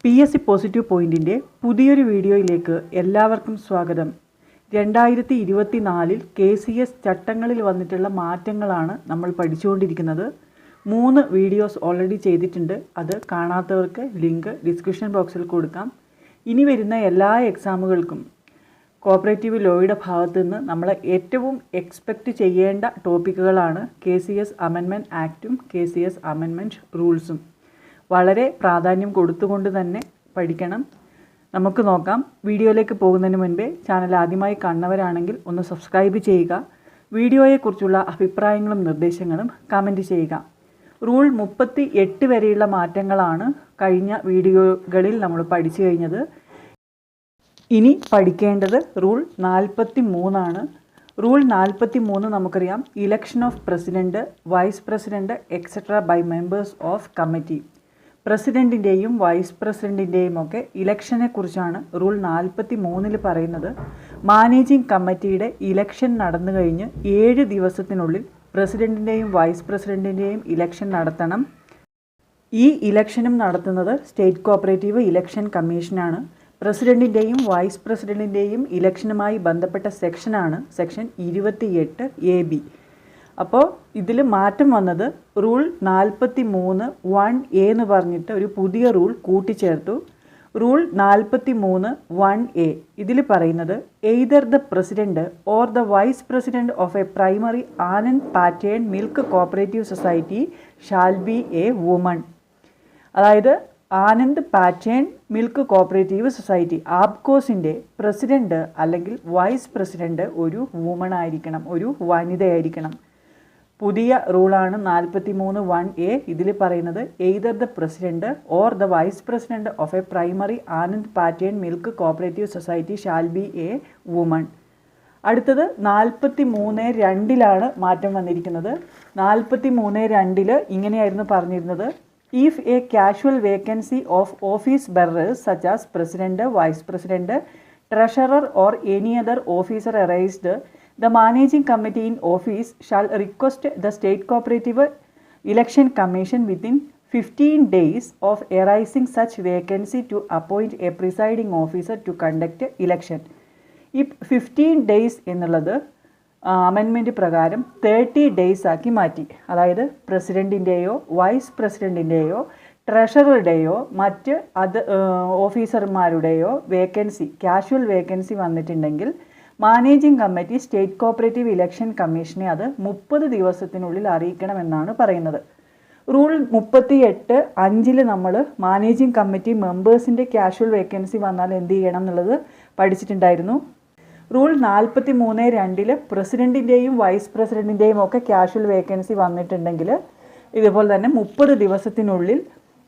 PSC positive പോയിന്റിൻ്റെ പുതിയൊരു വീഡിയോയിലേക്ക് എല്ലാവർക്കും സ്വാഗതം. 2024 KCS ചട്ടങ്ങളിൽ വന്നിട്ടുള്ള മാറ്റങ്ങളാണ് നമ്മൾ പഠിച്ചുകൊണ്ടിരിക്കുന്നത്. 3 വീഡിയോസ് ഓൾറെഡി ചെയ്തിട്ടുണ്ട്. അത് കാണാത്തവർക്ക് ലിങ്ക് ഡിസ്ക്രിപ്ഷൻ ബോക്സിൽ കൊടുക്കാം. ഇനി വരുന്ന എല്ലാ എക്സാമുകൾക്കും കോപ്പറേറ്റീവ് ലോയുടെ ഭാഗത്തു നിന്ന് നമ്മൾ ഏറ്റവും എക്സ്പെക്റ്റ് ചെയ്യേണ്ട ടോപ്പിക്കുകളാണ് KCS അമെൻമെൻറ്റ് ആക്റ്റും KCS അമെൻമെൻറ്റ് റൂൾസും. വളരെ പ്രാധാന്യം കൊടുത്തുകൊണ്ട് തന്നെ പഠിക്കണം. നമുക്ക് നോക്കാം. വീഡിയോയിലേക്ക് പോകുന്നതിന് മുൻപേ ചാനൽ ആദ്യമായി കാണുന്നവരാണെങ്കിൽ ഒന്ന് സബ്സ്ക്രൈബ് ചെയ്യുക. വീഡിയോയെക്കുറിച്ചുള്ള അഭിപ്രായങ്ങളും നിർദ്ദേശങ്ങളും കമൻറ്റ് ചെയ്യുക. റൂൾ 38 വരെയുള്ള മാറ്റങ്ങളാണ് കഴിഞ്ഞ വീഡിയോകളിൽ നമ്മൾ പഠിച്ചു കഴിഞ്ഞത്. ഇനി പഠിക്കേണ്ടത് റൂൾ 43 ആണ്. റൂൾ 43 നമുക്കറിയാം, election of president, vice president etcetera by members of committee. പ്രസിഡൻറ്റിൻ്റെയും വൈസ് പ്രസിഡൻറ്റിൻ്റെയും ഒക്കെ ഇലക്ഷനെ കുറിച്ചാണ് റൂൾ 43 പറയുന്നത്. മാനേജിംഗ് കമ്മിറ്റിയുടെ ഇലക്ഷൻ നടന്നു കഴിഞ്ഞ് 7 ദിവസത്തിനുള്ളിൽ പ്രസിഡൻറ്റിൻ്റെയും വൈസ് പ്രസിഡൻറ്റിൻ്റെയും ഇലക്ഷൻ നടത്തണം. ഈ ഇലക്ഷനും നടത്തുന്നത് സ്റ്റേറ്റ് കോപ്പറേറ്റീവ് ഇലക്ഷൻ കമ്മീഷനാണ്. പ്രസിഡൻറ്റിൻ്റെയും വൈസ് പ്രസിഡൻറ്റിൻ്റെയും ഇലക്ഷനുമായി ബന്ധപ്പെട്ട സെക്ഷനാണ് സെക്ഷൻ 28AB. അപ്പോൾ ഇതിൽ മാറ്റം വന്നത് റൂൾ 43(1)A എന്ന് പറഞ്ഞിട്ട് ഒരു പുതിയ റൂൾ കൂട്ടിച്ചേർത്തു. റൂൾ 43(1)A ഇതിൽ പറയുന്നത്, either the president or the vice president of a primary Anand pattern milk cooperative society shall be a woman. അതായത് Anand pattern milk cooperative society ആപ്കോസിൻ്റെ പ്രസിഡൻറ്റ് അല്ലെങ്കിൽ വൈസ് പ്രസിഡൻറ്റ് ഒരു വുമൺ ആയിരിക്കണം, ഒരു വനിതയായിരിക്കണം. പുതിയ റൂളാണ് 43(1)A. ഇതിൽ പറയുന്നത്, either the president or the vice president of a primary Anand pattern milk cooperative society shall be a woman. അടുത്തത് 43(2)ലാണ് മാറ്റം വന്നിരിക്കുന്നത്. 43(2) ഇങ്ങനെയായിരുന്നു പറഞ്ഞിരുന്നത്, if a casual vacancy of office bearers such as president, vice president, treasurer or any other officer arised, the managing committee in office shall request the state cooperative election commission within 15 days of arising such vacancy to appoint a presiding officer to conduct election. ഈ 15 days എന്നുള്ളത് amendment പ്രകാരം 30 days ആക്കി മാറ്റി. അതായത് പ്രസിഡൻറ്റിൻ്റെയോ vice പ്രസിഡൻറ്റിൻ്റെയോ ട്രഷററുടെയോ മറ്റ് ഓഫീസർമാരുടെയോ vacancy, casual vacancy വന്നിട്ടുണ്ടെങ്കിൽ managing committee state cooperative election കമ്മീഷനെ അത് 30 ദിവസത്തിനുള്ളിൽ അറിയിക്കണമെന്നാണ് പറയുന്നത്. റൂൾ 38(5) നമ്മൾ മാനേജിംഗ് കമ്മിറ്റി മെമ്പേഴ്സിൻ്റെ കാഷ്വൽ വേക്കൻസി വന്നാൽ എന്ത് ചെയ്യണം എന്നുള്ളത് പഠിച്ചിട്ടുണ്ടായിരുന്നു. റൂൾ 43(2) പ്രസിഡൻറ്റിൻ്റെയും വൈസ് പ്രസിഡൻറ്റിൻ്റെയും ഒക്കെ കാഷ്വൽ വേക്കൻസി വന്നിട്ടുണ്ടെങ്കിൽ ഇതുപോലെ തന്നെ 30 ദിവസത്തിനുള്ളിൽ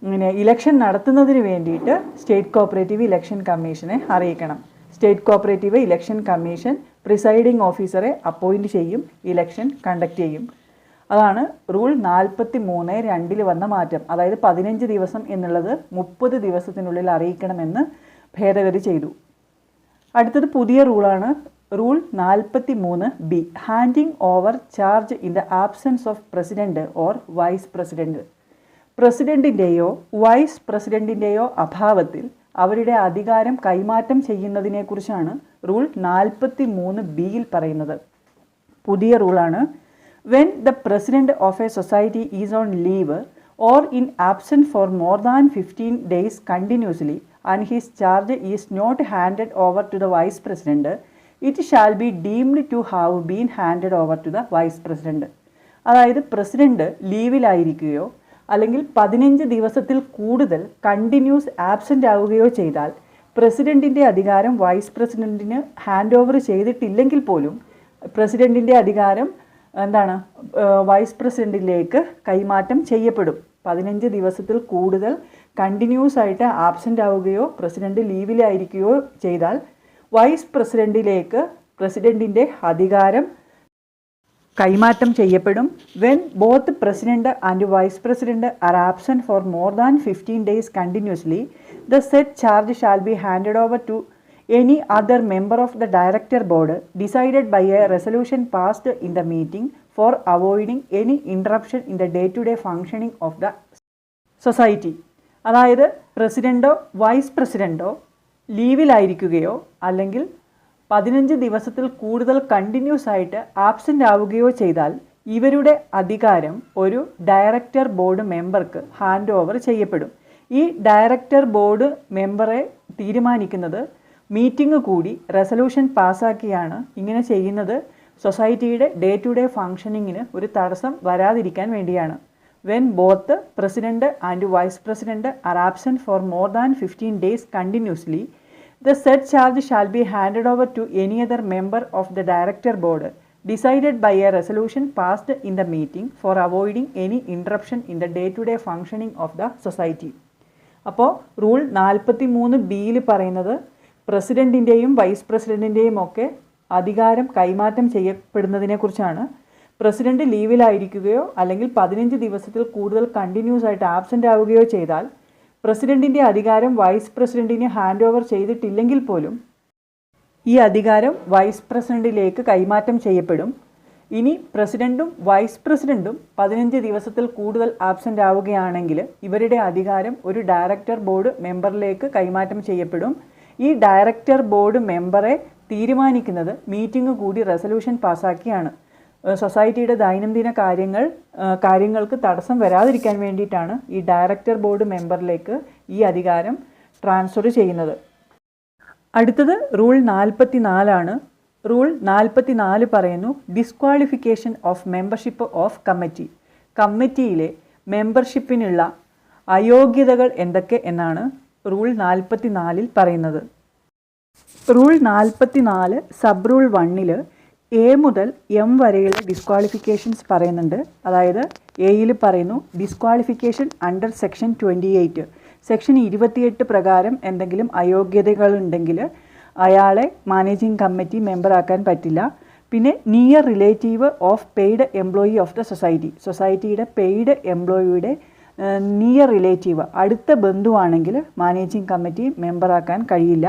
ഇങ്ങനെ ഇലക്ഷൻ നടത്തുന്നതിന് വേണ്ടിയിട്ട് സ്റ്റേറ്റ് കോപ്പറേറ്റീവ് ഇലക്ഷൻ കമ്മീഷനെ അറിയിക്കണം. State cooperative election commission presiding ഓഫീസറെ അപ്പോയിൻറ്റ് ചെയ്യും, ഇലക്ഷൻ കണ്ടക്ട് ചെയ്യും. അതാണ് റൂൾ 43(2) വന്ന മാറ്റം. അതായത് 15 ദിവസം എന്നുള്ളത് 30 ദിവസത്തിനുള്ളിൽ അറിയിക്കണമെന്ന് ഭേദഗതി ചെയ്തു. അടുത്തത് പുതിയ റൂളാണ് rule 43(B), handing over charge in the absence of president or vice president. പ്രസിഡൻറ്റിൻ്റെയോ വൈസ് പ്രസിഡൻറ്റിൻ്റെയോ അഭാവത്തിൽ അവരുടെ അധികാരം കൈമാറ്റം ചെയ്യുന്നതിനെക്കുറിച്ചാണ് റൂൾ 43(B)യിൽ പറയുന്നത്. പുതിയ റൂളാണ്, when the president of a society is on leave or in absent for more than 15 days continuously and his charge is not handed over to the vice president, it shall be deemed to have been handed over to the vice president. അതായത് president ലീവിലായിരിക്കുകയോ അല്ലെങ്കിൽ 15 ദിവസത്തിൽ കൂടുതൽ continuous absent ആവുകയോ ചെയ്താൽ പ്രസിഡൻറ്റിൻ്റെ അധികാരം vice പ്രസിഡൻറ്റിന് hand over ചെയ്തിട്ടില്ലെങ്കിൽ പോലും പ്രസിഡൻറ്റിൻ്റെ അധികാരം vice പ്രസിഡൻറ്റിലേക്ക് കൈമാറ്റം ചെയ്യപ്പെടും. 15 ദിവസത്തിൽ കൂടുതൽ കണ്ടിന്യൂസ് ആയിട്ട് ആബ്സെൻ്റ് ആവുകയോ പ്രസിഡൻറ്റ് ലീവിലായിരിക്കുകയോ ചെയ്താൽ വൈസ് പ്രസിഡൻറ്റിലേക്ക് പ്രസിഡൻറ്റിൻ്റെ അധികാരം കൈമാറ്റം ചെയ്യപ്പെടും. When both president and vice president are absent for more than 15 days continuously, the set charge shall be handed over to any other member of the director board decided by a resolution passed in the meeting for avoiding any interruption in the day-to-day functioning of the society. അതായത് പ്രസിഡൻറ്റോ vice പ്രസിഡൻറ്റോ ലീവിലായിരിക്കുകയോ അല്ലെങ്കിൽ 15 ദിവസത്തിൽ കൂടുതൽ continuous ആയിട്ട് absent ആവുകയോ ചെയ്താൽ ഇവരുടെ അധികാരം ഒരു director board മെമ്പർക്ക് hand over ചെയ്യപ്പെടും. ഈ ഡയറക്ടർ ബോർഡ് മെമ്പറെ തീരുമാനിക്കുന്നത് മീറ്റിംഗ് കൂടി റെസൊല്യൂഷൻ പാസ്സാക്കിയാണ്. ഇങ്ങനെ ചെയ്യുന്നത് സൊസൈറ്റിയുടെ ഡേ ടു ഡേ ഫങ്ഷനിങ്ങിന് ഒരു തടസ്സം വരാതിരിക്കാൻ വേണ്ടിയാണ്. When both the president and vice president are absent for more than 15 days continuously, the said charge shall be handed over to any other member of the director board, decided by a resolution passed in the meeting for avoiding any interruption in the day-to-day functioning of the society. അപ്പോൾ rule 43(b) പറയുന്നത് പ്രസിഡൻറ്റിൻ്റെയും vice പ്രസിഡൻറ്റിൻ്റെയും ഒക്കെ അധികാരം കൈമാറ്റം ചെയ്യപ്പെടുന്നതിനെക്കുറിച്ചാണ്. President ലീവിലായിരിക്കുകയോ അല്ലെങ്കിൽ 15 ദിവസത്തിൽ കൂടുതൽ continuous ആയിട്ട് ആബ്സെൻ്റ് ആവുകയോ ചെയ്താൽ പ്രസിഡൻറ്റിൻ്റെ അധികാരം വൈസ് പ്രസിഡൻറ്റിന് ഹാൻഡ് ഓവർ ചെയ്തിട്ടില്ലെങ്കിൽ പോലും ഈ അധികാരം വൈസ് പ്രസിഡൻറ്റിലേക്ക് കൈമാറ്റം ചെയ്യപ്പെടും. ഇനി പ്രസിഡൻറ്റും വൈസ് പ്രസിഡൻറ്റും 15 ദിവസത്തിൽ കൂടുതൽ ആബ്സെൻ്റ് ആവുകയാണെങ്കിൽ ഇവരുടെ അധികാരം ഒരു ഡയറക്ടർ ബോർഡ് മെമ്പറിലേക്ക് കൈമാറ്റം ചെയ്യപ്പെടും. ഈ ഡയറക്ടർ ബോർഡ് മെമ്പറെ തീരുമാനിക്കുന്നത് മീറ്റിംഗ് കൂടി റെസൊല്യൂഷൻ പാസ്സാക്കിയാണ്. സൊസൈറ്റിയുടെ ദൈനംദിന കാര്യങ്ങൾക്ക് തടസ്സം വരാതിരിക്കാൻ വേണ്ടിയിട്ടാണ് ഈ ഡയറക്ടർ ബോർഡ് മെമ്പറിലേക്ക് ഈ അധികാരം ട്രാൻസ്ഫർ ചെയ്യുന്നത്. അടുത്തത് റൂൾ 44 റൂൾ 44 പറയുന്നു disqualification of membership of committee. കമ്മിറ്റിയിലെ മെമ്പർഷിപ്പിനുള്ള അയോഗ്യതകൾ എന്തൊക്കെ എന്നാണ് റൂൾ 44 പറയുന്നത്. റൂൾ 44 സബ് റൂൾ 1 എ മുതൽ എം വരെയുള്ള ഡിസ്ക്വാളിഫിക്കേഷൻസ് പറയുന്നുണ്ട്. അതായത് എയിൽ പറയുന്നു ഡിസ്ക്വാളിഫിക്കേഷൻ അണ്ടർ സെക്ഷൻ 28. സെക്ഷൻ 28 പ്രകാരം എന്തെങ്കിലും അയോഗ്യതകളുണ്ടെങ്കിൽ അയാളെ മാനേജിംഗ് കമ്മിറ്റി മെമ്പറാക്കാൻ പറ്റില്ല. പിന്നെ near relative of paid employee of the society. സൊസൈറ്റിയുടെ പെയ്ഡ് എംപ്ലോയിയുടെ നിയർ റിലേറ്റീവ് അടുത്ത ബന്ധുവാണെങ്കിൽ മാനേജിംഗ് കമ്മിറ്റി മെമ്പറാക്കാൻ കഴിയില്ല.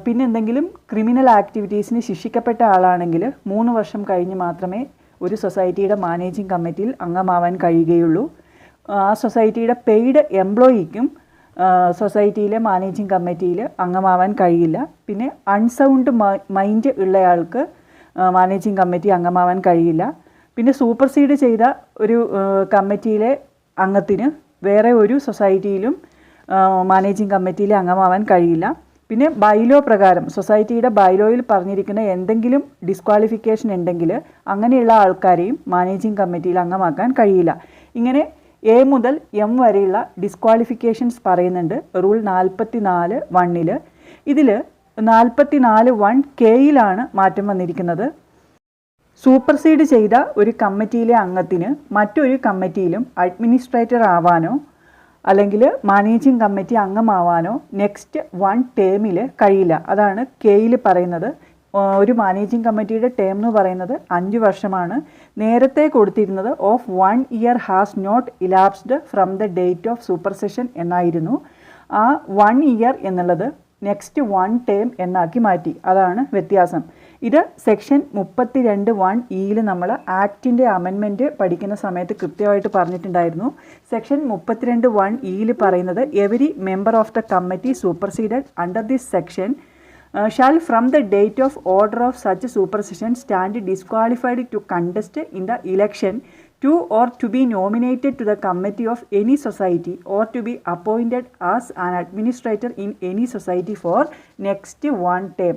പിന്നെ എന്തെങ്കിലും ക്രിമിനൽ ആക്ടിവിറ്റീസിന് ശിക്ഷിക്കപ്പെട്ട ആളാണെങ്കിൽ 3 വർഷം കഴിഞ്ഞ് മാത്രമേ ഒരു സൊസൈറ്റിയുടെ മാനേജിംഗ് കമ്മിറ്റിയിൽ അംഗമാവാൻ കഴിയുകയുള്ളൂ. ആ സൊസൈറ്റിയുടെ പെയ്ഡ് എംപ്ലോയിക്കും സൊസൈറ്റിയിലെ മാനേജിംഗ് കമ്മിറ്റിയിൽ അംഗമാവാൻ കഴിയില്ല. പിന്നെ അൺസൗണ്ട് മൈൻഡ് ഉള്ളയാൾക്ക് മാനേജിംഗ് കമ്മിറ്റി അംഗമാവാൻ കഴിയില്ല. പിന്നെ സൂപ്പർസീഡ് ചെയ്ത ഒരു കമ്മിറ്റിയിലെ അംഗത്തിന് വേറെ ഒരു സൊസൈറ്റിയിലും മാനേജിംഗ് കമ്മിറ്റിയിലെ അംഗമാവാൻ കഴിയില്ല. പിന്നെ ബൈലോ പ്രകാരം സൊസൈറ്റിയുടെ ബൈലോയിൽ പറഞ്ഞിരിക്കുന്ന എന്തെങ്കിലും ഡിസ്ക്വാളിഫിക്കേഷൻ ഉണ്ടെങ്കിൽ അങ്ങനെയുള്ള ആൾക്കാരെയും മാനേജിംഗ് കമ്മിറ്റിയിൽ അംഗമാക്കാൻ കഴിയില്ല. ഇങ്ങനെ എ മുതൽ എം വരെയുള്ള ഡിസ്ക്വാളിഫിക്കേഷൻസ് പറയുന്നുണ്ട് റൂൾ 44(1). ഇതിൽ 44(1)(k)യിലാണ് മാറ്റം വന്നിരിക്കുന്നത്. സൂപ്പർസീഡ് ചെയ്ത ഒരു കമ്മിറ്റിയിലെ അംഗത്തിന് മറ്റൊരു കമ്മിറ്റിയിലും അഡ്മിനിസ്ട്രേറ്റർ ആവാനോ അല്ലെങ്കിൽ മാനേജിംഗ് കമ്മിറ്റി അംഗമാവാനോ നെക്സ്റ്റ് 1 ടേമിൽ കഴിയില്ല. അതാണ് കെയിൽ പറയുന്നത്. ഒരു മാനേജിംഗ് കമ്മിറ്റിയുടെ ടേം എന്ന് പറയുന്നത് 5 വർഷമാണ്. നേരത്തെ കൊടുത്തിരുന്നത് of 1 year has not elapsed from the date of supersession എന്നായിരുന്നു. ആ 1 ഇയർ എന്നുള്ളത് നെക്സ്റ്റ് 1 ടേം എന്നാക്കി മാറ്റി. അതാണ് വ്യത്യാസം. ഇത് സെക്ഷൻ 32(1)(e) നമ്മൾ ആക്ടിൻ്റെ അമെൻമെൻറ്റ് പഠിക്കുന്ന സമയത്ത് കൃത്യമായിട്ട് പറഞ്ഞിട്ടുണ്ടായിരുന്നു. സെക്ഷൻ 32(1)(e) പറയുന്നത് every member of the committee സൂപ്പർസീഡഡ് under this section shall from the date of order of such supersession stand disqualified to contest in the election to or to be nominated to the committee of any society or to be appointed as an administrator in any society for next 1 term.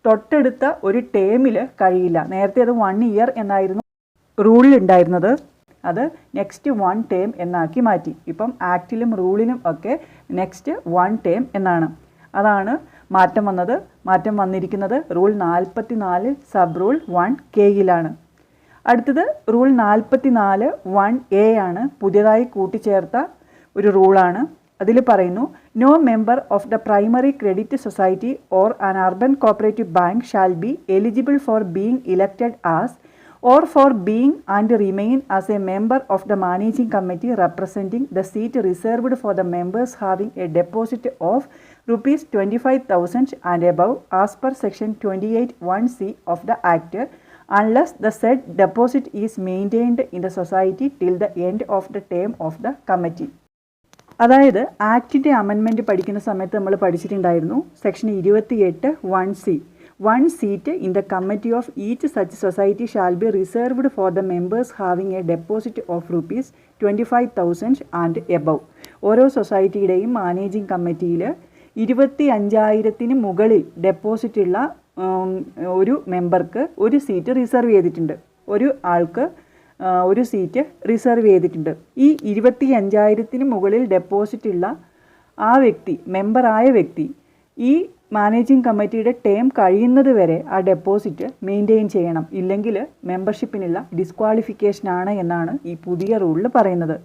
തൊട്ടടുത്ത ഒരു ടേമിൽ കഴിയില്ല. നേരത്തെ അത് 1 year എന്നായിരുന്നു റൂളിൽ ഉണ്ടായിരുന്നത്. അത് next 1 term എന്നാക്കി മാറ്റി. ഇപ്പം ആക്റ്റിലും റൂളിലും ഒക്കെ നെക്സ്റ്റ് 1 ടേം എന്നാണ്. അതാണ് മാറ്റം വന്നത്. മാറ്റം വന്നിരിക്കുന്നത് റൂൾ 44 സബ് റൂൾ 1(k)യിലാണ്. അടുത്തത് റൂൾ 44(1)(a) ആണ്. പുതിയതായി കൂട്ടിച്ചേർത്ത ഒരു റൂളാണ്. അതിൽ പറയുന്നു no member of the primary credit society or an urban cooperative bank shall be eligible for being elected as or for being and remain as a member of the managing committee representing the seat reserved for the members having a deposit of rupees 25,000 and above as per section 28(1)(c) of the Act, unless the said deposit is maintained in the society till the end of the term of the committee. അതായത് ആക്ടിൻ്റെ amendment പഠിക്കുന്ന സമയത്ത് നമ്മൾ പഠിച്ചിട്ടുണ്ടായിരുന്നു section 28(1)(c). 1 seat in the committee of each such society shall be reserved for the members having a deposit of rupees 25,000 and above. ഓരോ സൊസൈറ്റിയുടെയും managing കമ്മിറ്റിയിൽ 25,000 മുകളിൽ deposit ഉള്ള ഒരു മെമ്പർക്ക് ഒരു സീറ്റ് റിസർവ് ചെയ്തിട്ടുണ്ട്. ഒരു ആൾക്ക് ഒരു സീറ്റ് റിസർവ് ചെയ്തിട്ടുണ്ട്. ഈ 25,000 മുകളിൽ ഡെപ്പോസിറ്റ് ഉള്ള ആ വ്യക്തി, മെമ്പറായ വ്യക്തി, ഈ മാനേജിംഗ് കമ്മിറ്റിയുടെ ടേം കഴിയുന്നത് വരെ ആ ഡെപ്പോസിറ്റ് മെയിൻറ്റെയിൻ ചെയ്യണം. ഇല്ലെങ്കിൽ മെമ്പർഷിപ്പിനുള്ള ഡിസ്ക്വാളിഫിക്കേഷനാണ് എന്നാണ് ഈ പുതിയ റൂളിൽ പറയുന്നത്.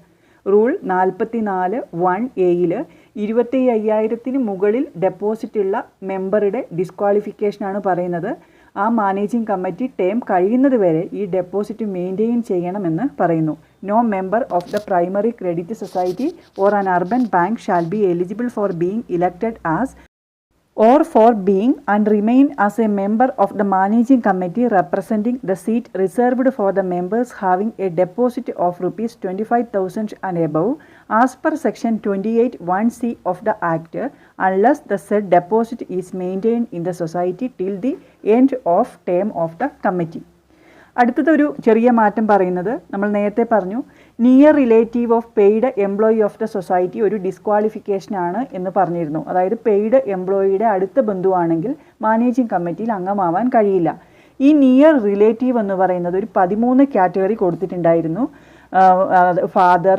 റൂൾ 44(1)(a)യിൽ 25,000 മുകളിൽ ഡെപ്പോസിറ്റ് ഉള്ള മെമ്പറുടെ ഡിസ്ക്വാളിഫിക്കേഷനാണ് പറയുന്നത്. ആ മാനേജിംഗ് കമ്മിറ്റി ടേം കഴിയുന്നത് വരെ ഈ ഡെപ്പോസിറ്റ് മെയിൻറ്റെയിൻ ചെയ്യണമെന്ന് പറയുന്നു. No member of the primary credit society or an urban bank shall be eligible for being elected as or for being and remain as a member of the managing committee representing the seat reserved for the members having a deposit of rupees 25,000 and above as per section 28(1)(c) of the Act, unless the said deposit is maintained in the society till the end of term of the committee. അടുത്തതൊരു ചെറിയ മാറ്റം പറയുന്നത്, നമ്മൾ നേരത്തെ പറഞ്ഞു near relative of paid employee of the society ഒരു ഡിസ്ക്വാളിഫിക്കേഷനാണ് എന്ന് പറഞ്ഞിരുന്നു. അതായത് പെയ്ഡ് എംപ്ലോയിയുടെ അടുത്ത ബന്ധുവാണെങ്കിൽ മാനേജിംഗ് കമ്മിറ്റിയിൽ അംഗമാവാൻ കഴിയില്ല. ഈ നിയർ റിലേറ്റീവ് എന്ന് പറയുന്നത് ഒരു 13 കാറ്റഗറി കൊടുത്തിട്ടുണ്ടായിരുന്നു. ഫാദർ,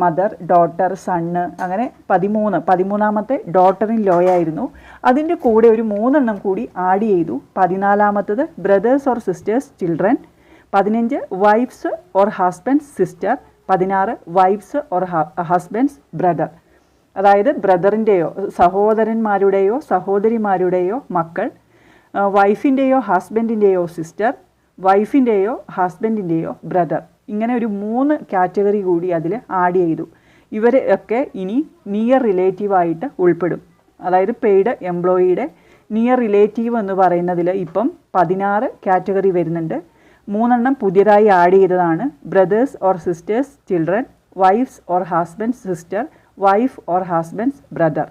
മദർ, ഡോട്ടർ, സണ്ണ്, അങ്ങനെ 13. ഡോട്ടർ ഇൻ ലോ ആയിരുന്നു. അതിൻ്റെ കൂടെ ഒരു 3 എണ്ണം കൂടി ആഡ് ചെയ്തു. 14 brothers or sisters children, 15 wives or husbands sister, 16 wives or husbands brother. അതായത് ബ്രദറിൻ്റെയോ സഹോദരന്മാരുടെയോ സഹോദരിമാരുടെയോ മക്കൾ, വൈഫിൻ്റെയോ ഹസ്ബൻഡിൻ്റെയോ സിസ്റ്റർ, വൈഫിൻ്റെയോ ഹസ്ബൻഡിൻ്റെയോ ബ്രദർ. ഇങ്ങനെ ഒരു 3 കാറ്റഗറി കൂടി അതിൽ ആഡ് ചെയ്തു. ഇവരൊക്കെ ഇനി നിയർ റിലേറ്റീവായിട്ട് ഉൾപ്പെടും. അതായത് പെയ്ഡ് എംപ്ലോയിയുടെ നിയർ റിലേറ്റീവ് എന്ന് പറയുന്നതിൽ ഇപ്പം 16 കാറ്റഗറി വരുന്നുണ്ട്. 3 എണ്ണം പുതിയതായി ആഡ് ചെയ്തതാണ്. Brothers or sisters children, wives or husbands sister, wife or husbands brother.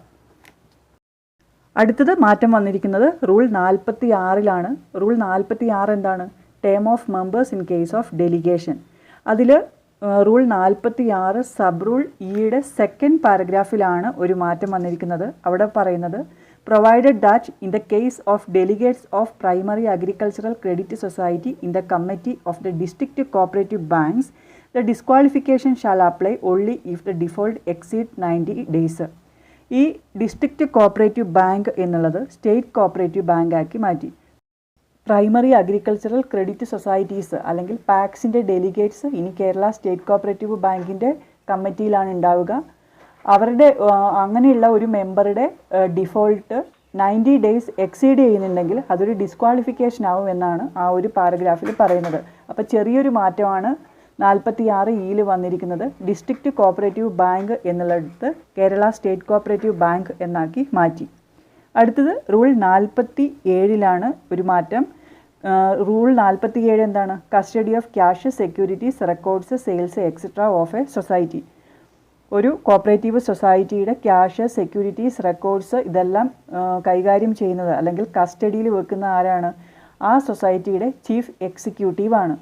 അടുത്തത് മാറ്റം വന്നിരിക്കുന്നത് റൂൾ 46-ലാണ്. റൂൾ 46 എന്താണ്? Term of members in case of delegation. അതിൽ റൂൾ 46 സബ് റൂൾ ഇയുടെ സെക്കൻഡ് പാരഗ്രാഫിലാണ് ഒരു മാറ്റം വന്നിരിക്കുന്നത്. അവിടെ പറയുന്നത്, provided that in the case of delegates of primary agricultural credit society in the committee of the district cooperative banks, the disqualification shall apply only if the default exceed 90 days. ഈ district cooperative bank എന്നുള്ളത് state cooperative bank ആക്കി മാറ്റി. Primary agricultural credit societies അല്ലെങ്കിൽ പാക്സിൻ്റെ delegates ഇനി Kerala state cooperative ബാങ്കിൻ്റെ കമ്മിറ്റിയിലാണ് ഉണ്ടാവുക. അവരുടെ അങ്ങനെയുള്ള ഒരു മെമ്പറുടെ ഡിഫോൾട്ട് 90 ഡേയ്സ് എക്സീഡ് ചെയ്യുന്നുണ്ടെങ്കിൽ അതൊരു ഡിസ്ക്വാളിഫിക്കേഷൻ ആവും എന്നാണ് ആ ഒരു പാരഗ്രാഫിൽ പറയുന്നത്. അപ്പോൾ ചെറിയൊരു മാറ്റമാണ് 46(e)യിൽ വന്നിരിക്കുന്നത്. ഡിസ്ട്രിക്റ്റ് കോപ്പറേറ്റീവ് ബാങ്ക് എന്നുള്ളിടത്ത് കേരള സ്റ്റേറ്റ് കോപ്പറേറ്റീവ് ബാങ്ക് എന്നാക്കി മാറ്റി. അടുത്തത് റൂൾ 47-ലാണ് ഒരു മാറ്റം. റൂൾ 47 എന്താണ്? Custody of cash, securities, records, sales etcetera of a society. ഒരു കോപ്പറേറ്റീവ് സൊസൈറ്റിയുടെ ക്യാഷ്, സെക്യൂരിറ്റീസ്, റെക്കോർഡ്സ് ഇതെല്ലാം കൈകാര്യം ചെയ്യുന്നത് അല്ലെങ്കിൽ കസ്റ്റഡിയിൽ വെക്കുന്ന ആരാണ്? ആ സൊസൈറ്റിയുടെ ചീഫ് എക്സിക്യൂട്ടീവാണ്.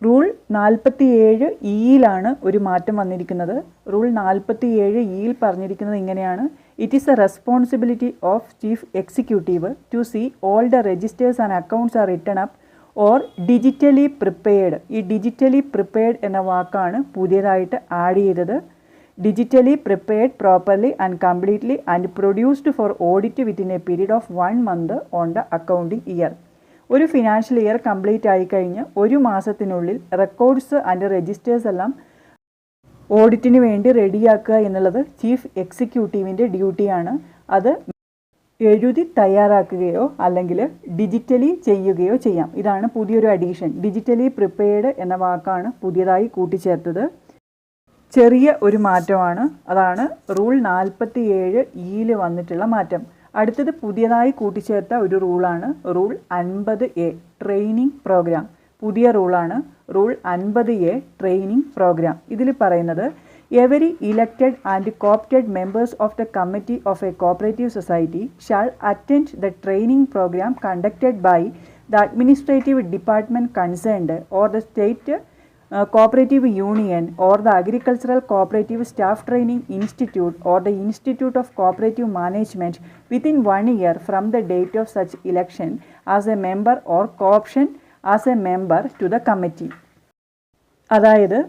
റൂൾ 47(e)യിലാണ് ഒരു മാറ്റം വന്നിരിക്കുന്നത്. റൂൾ 47(e)യിൽ പറഞ്ഞിരിക്കുന്നത് ഇങ്ങനെയാണ്: it is a responsibility of chief executive to see all the registers and accounts are written up or digitally prepared. ഈ ഡിജിറ്റലി പ്രിപ്പയർഡ് എന്ന വാക്കാണ് പുതിയതായിട്ട് ആഡ് ചെയ്തത്. Digitally prepared properly and completely and produced for audit within a period of 1 month on the accounting year. ഒരു financial year complete ആയിക്കഴിഞ്ഞ് 1 മാസത്തിനുള്ളിൽ records and registers എല്ലാം ഓഡിറ്റിന് വേണ്ടി റെഡിയാക്കുക എന്നുള്ളത് ചീഫ് എക്സിക്യൂട്ടീവിൻ്റെ ഡ്യൂട്ടിയാണ്. അത് എഴുതി തയ്യാറാക്കുകയോ അല്ലെങ്കിൽ ഡിജിറ്റലി ചെയ്യുകയോ ചെയ്യാം. ഇതാണ് പുതിയൊരു അഡീഷൻ. ഡിജിറ്റലി പ്രിപ്പയർഡ് എന്ന വാക്കാണ് പുതിയതായി കൂട്ടിച്ചേർത്തത്. ചെറിയ ഒരു മാറ്റമാണ്. അതാണ് റൂൾ 47(e)യിൽ വന്നിട്ടുള്ള മാറ്റം. അടുത്തത് പുതിയതായി കൂട്ടിച്ചേർത്ത ഒരു റൂളാണ് റൂൾ 50A, ട്രെയിനിങ് പ്രോഗ്രാം. പുതിയ റൂളാണ് റൂൾ 50A, ട്രെയിനിങ് പ്രോഗ്രാം. ഇതിൽ പറയുന്നത്, Every elected and co-opted members of the committee of a cooperative society shall attend the training program conducted by the administrative department concerned or the state cooperative union or the agricultural cooperative staff training institute or the institute of cooperative management within 1 year from the date of such election as a member or co-option as a member to the committee. അതായത്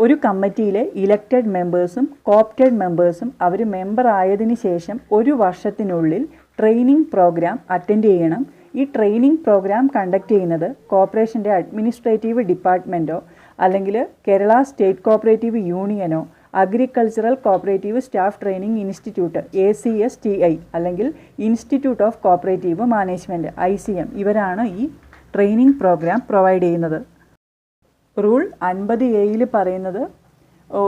ഒരു കമ്മിറ്റിയിലെ elected മെമ്പേഴ്സും coopted മെമ്പേഴ്സും അവർ member ആയതിനു ശേഷം ഒരു വർഷത്തിനുള്ളിൽ ട്രെയിനിങ് പ്രോഗ്രാം അറ്റൻഡ് ചെയ്യണം. ഈ ട്രെയിനിങ് പ്രോഗ്രാം കണ്ടക്ട് ചെയ്യുന്നത് കോർപ്പറേഷൻ്റെ അഡ്മിനിസ്ട്രേറ്റീവ് ഡിപ്പാർട്ട്മെൻറ്റോ അല്ലെങ്കിൽ കേരള സ്റ്റേറ്റ് കോപ്പറേറ്റീവ് യൂണിയനോ agricultural cooperative staff training institute ACSTI അല്ലെങ്കിൽ institute of cooperative management ICM ഇവരാണ് ഈ ട്രെയിനിങ് പ്രോഗ്രാം പ്രൊവൈഡ് ചെയ്യുന്നത്. റൂൾ 50A പറയുന്നത്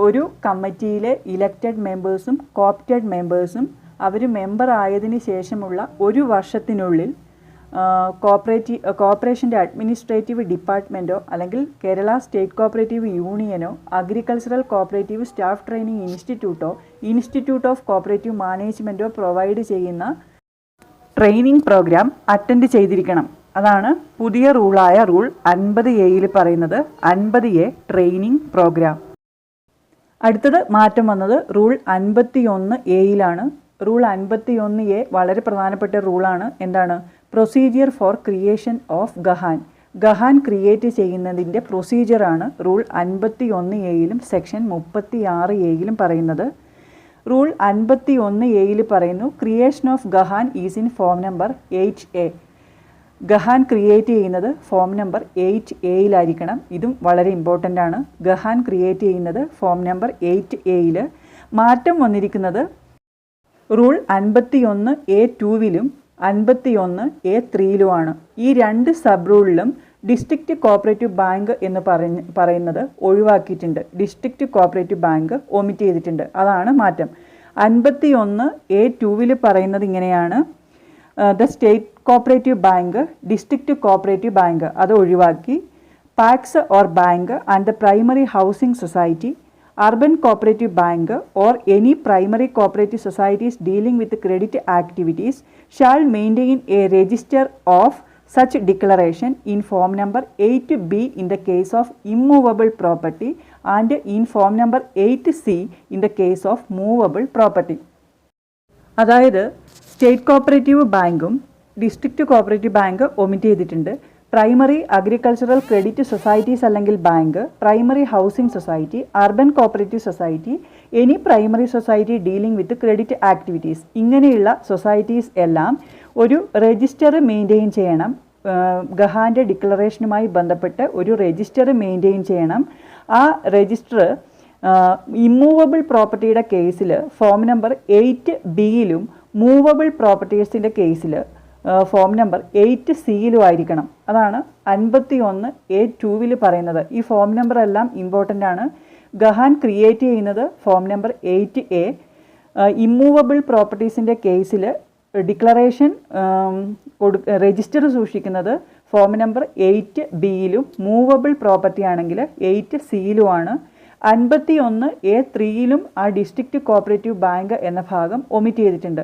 ഒരു കമ്മിറ്റിയിലെ ഇലക്റ്റഡ് മെമ്പേഴ്സും കോപ്റ്റഡ് മെമ്പേഴ്സും അവർ മെമ്പർ ആയതിനു ശേഷമുള്ള ഒരു വർഷത്തിനുള്ളിൽ കോർപ്പറേഷൻ്റെ അഡ്മിനിസ്ട്രേറ്റീവ് ഡിപ്പാർട്ട്മെൻറ്റോ അല്ലെങ്കിൽ കേരള സ്റ്റേറ്റ് കോപ്പറേറ്റീവ് യൂണിയനോ അഗ്രികൾച്ചറൽ കോപ്പറേറ്റീവ് സ്റ്റാഫ് ട്രെയിനിങ് ഇൻസ്റ്റിറ്റ്യൂട്ടോ ഇൻസ്റ്റിറ്റ്യൂട്ട് ഓഫ് കോപ്പറേറ്റീവ് മാനേജ്മെൻറ്റോ പ്രൊവൈഡ് ചെയ്യുന്ന ട്രെയിനിങ് പ്രോഗ്രാം അറ്റൻഡ് ചെയ്തിരിക്കണം. അതാണ് പുതിയ റൂളായ റൂൾ 50A പറയുന്നത്. 50A training programme. അടുത്തത് മാറ്റം വന്നത് റൂൾ 51A റൂൾ 51A വളരെ പ്രധാനപ്പെട്ട റൂളാണ്. എന്താണ്? Procedure for creation of gahan create ചെയ്യുന്നതിൻ്റെ പ്രൊസീജിയറാണ് റൂൾ 51A സെക്ഷൻ 36A പറയുന്നത്. റൂൾ 51A പറയുന്നു creation of gahan is in form number 8A. Gahan create ചെയ്യുന്നത് ഫോം നമ്പർ 8A ഇതും വളരെ ഇമ്പോർട്ടൻ്റ് ആണ്. ഗഹാൻ ക്രിയേറ്റ് ചെയ്യുന്നത് ഫോം നമ്പർ 8A. മാറ്റം വന്നിരിക്കുന്നത് റൂൾ 51A2 51A3 ഈ രണ്ട് സബ് റൂളിലും ഡിസ്ട്രിക്റ്റ് കോപ്പറേറ്റീവ് ബാങ്ക് എന്ന് പറയുന്നത് ഒഴിവാക്കിയിട്ടുണ്ട്. ഡിസ്ട്രിക്റ്റ് കോപ്പറേറ്റീവ് ബാങ്ക് ഒമിറ്റ് ചെയ്തിട്ടുണ്ട്. അതാണ് മാറ്റം. 51A2 പറയുന്നത് ഇങ്ങനെയാണ്. The state cooperative bank, district cooperative bank അത് ഒഴിവാക്കി. PACS or bank and the primary housing society, urban cooperative bank or any primary cooperative societies dealing with credit activities shall maintain a register of such declaration in form number 8B in the case of immovable property and in form number 8C in the case of movable property. അതായത് state cooperative ബാങ്കും district cooperative bank omit ചെയ്തിട്ടുണ്ട്. Primary agricultural credit societies അല്ലെങ്കിൽ bank, primary housing society, urban cooperative society, any primary society dealing with credit activities ഇങ്ങനെയുള്ള societies എല്ലാം ഒരു register maintain ചെയ്യണം. ഗഹാൻ്റെ ഡിക്ലറേഷനുമായി ബന്ധപ്പെട്ട് ഒരു രജിസ്റ്റർ മെയിൻറ്റെയിൻ ചെയ്യണം. ആ രജിസ്റ്റർ ഇമ്മൂവബിൾ പ്രോപ്പർട്ടിയുടെ കേസിൽ ഫോം നമ്പർ 8B മൂവബിൾ പ്രോപ്പർട്ടീസിൻ്റെ കേസിൽ ഫോം നമ്പർ 8C ആയിരിക്കണം. അതാണ് 51A2 പറയുന്നത്. ഈ ഫോം നമ്പർ എല്ലാം ഇമ്പോർട്ടൻ്റ് ആണ്. ഗഹാൻ ക്രിയേറ്റ് ചെയ്യുന്നത് ഫോം നമ്പർ 8A, ഇമ്മൂവബിൾ പ്രോപ്പർട്ടീസിൻ്റെ കേസിൽ ഡിക്ലറേഷൻ രജിസ്റ്റർ സൂക്ഷിക്കുന്നത് form number 8B movable property ആണെങ്കിൽ 8C 51A3 ആ ഡിസ്ട്രിക്റ്റ് കോപ്പറേറ്റീവ് ബാങ്ക് എന്ന ഭാഗം ഒമിറ്റ് ചെയ്തിട്ടുണ്ട്.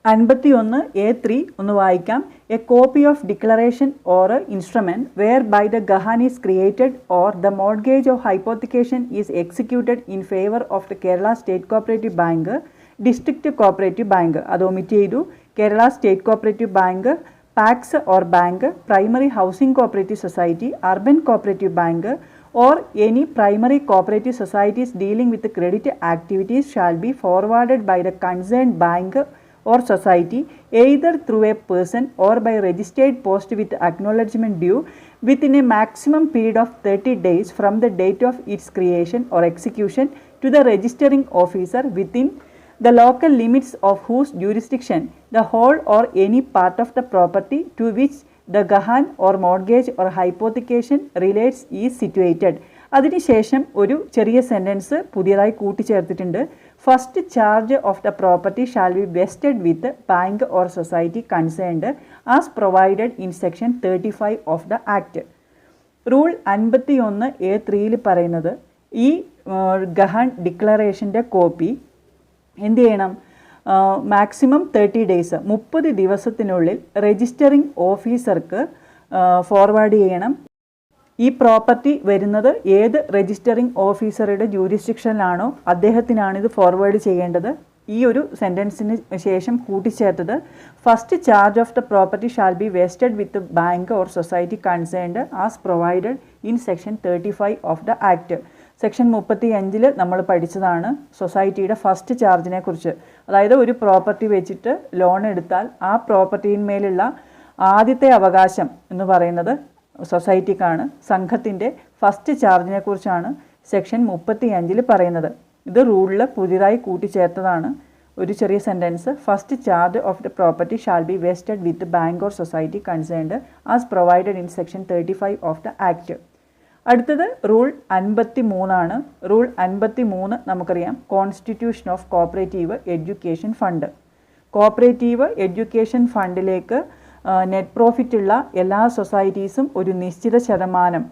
51A3 ഒന്ന് വായിക്കാം. A copy of declaration or instrument whereby the gahan is created or the mortgage of hypothecation is executed in favour of the Kerala state cooperative bank, district cooperative bank അത് omit ചെയ്തു. Kerala state cooperative bank, PACS or bank, primary housing cooperative society, urban cooperative bank or any primary cooperative societies dealing with the credit activities shall be forwarded by the concerned bank or society either through a person or by registered post with acknowledgement due within a maximum period of 30 days from the date of its creation or execution to the registering officer within the local limits of whose jurisdiction the whole or any part of the property to which the gahan or mortgage or hypothecation relates is situated. അതിനുശേഷം ഒരു ചെറിയ sentence പുതിയതായി കൂട്ടിച്ചേർത്തിട്ടുണ്ട്. First charge of the property shall be vested with bank or society concerned as provided in section 35 of the act. Rule 51A3 പറയുന്നത് ഈ ഗഹൻ ഡിക്ലറേഷൻ്റെ copy എന്ത് ചെയ്യണം? Maximum 30 days 30 ദിവസത്തിനുള്ളിൽ രജിസ്റ്ററിംഗ് ഓഫീസർക്ക് ഫോർവേഡ് ചെയ്യണം. ഈ പ്രോപ്പർട്ടി വരുന്നത് ഏത് രജിസ്റ്ററിംഗ് ഓഫീസറുടെ ജൂരിസ്ഡിക്ഷനിലാണോ അദ്ദേഹത്തിനാണിത് ഫോർവേഡ് ചെയ്യേണ്ടത്. ഈ ഒരു സെൻറ്റൻസിന് ശേഷം കൂട്ടിച്ചേർത്തത് first charge of the property shall be vested with bank or society concerned as provided in section 35 of the act. Section 35 നമ്മൾ പഠിച്ചതാണ് സൊസൈറ്റിയുടെ ഫസ്റ്റ് ചാർജിനെ കുറിച്ച്. അതായത് ഒരു പ്രോപ്പർട്ടി വെച്ചിട്ട് ലോൺ എടുത്താൽ ആ പ്രോപ്പർട്ടിയിന്മേലുള്ള ആദ്യത്തെ അവകാശം എന്ന് പറയുന്നത് സൊസൈറ്റിക്കാണ്. സംഘത്തിൻ്റെ ഫസ്റ്റ് ചാർജിനെ കുറിച്ചാണ് സെക്ഷൻ 35 പറയുന്നത്. ഇത് റൂളിൽ പുതിയതായി കൂട്ടിച്ചേർത്തതാണ്. ഒരു ചെറിയ sentence, first charge of the property shall be vested with bank or society concerned as provided in section 35 of the act. അടുത്തത് റൂൾ 53 ആണ്. റൂൾ 53 നമുക്കറിയാം, constitution of cooperative education fund. Cooperative education ഫണ്ടിലേക്ക് നെറ്റ് പ്രോഫിറ്റ് ഉള്ള എല്ലാ സൊസൈറ്റീസും ഒരു നിശ്ചിത ശതമാനം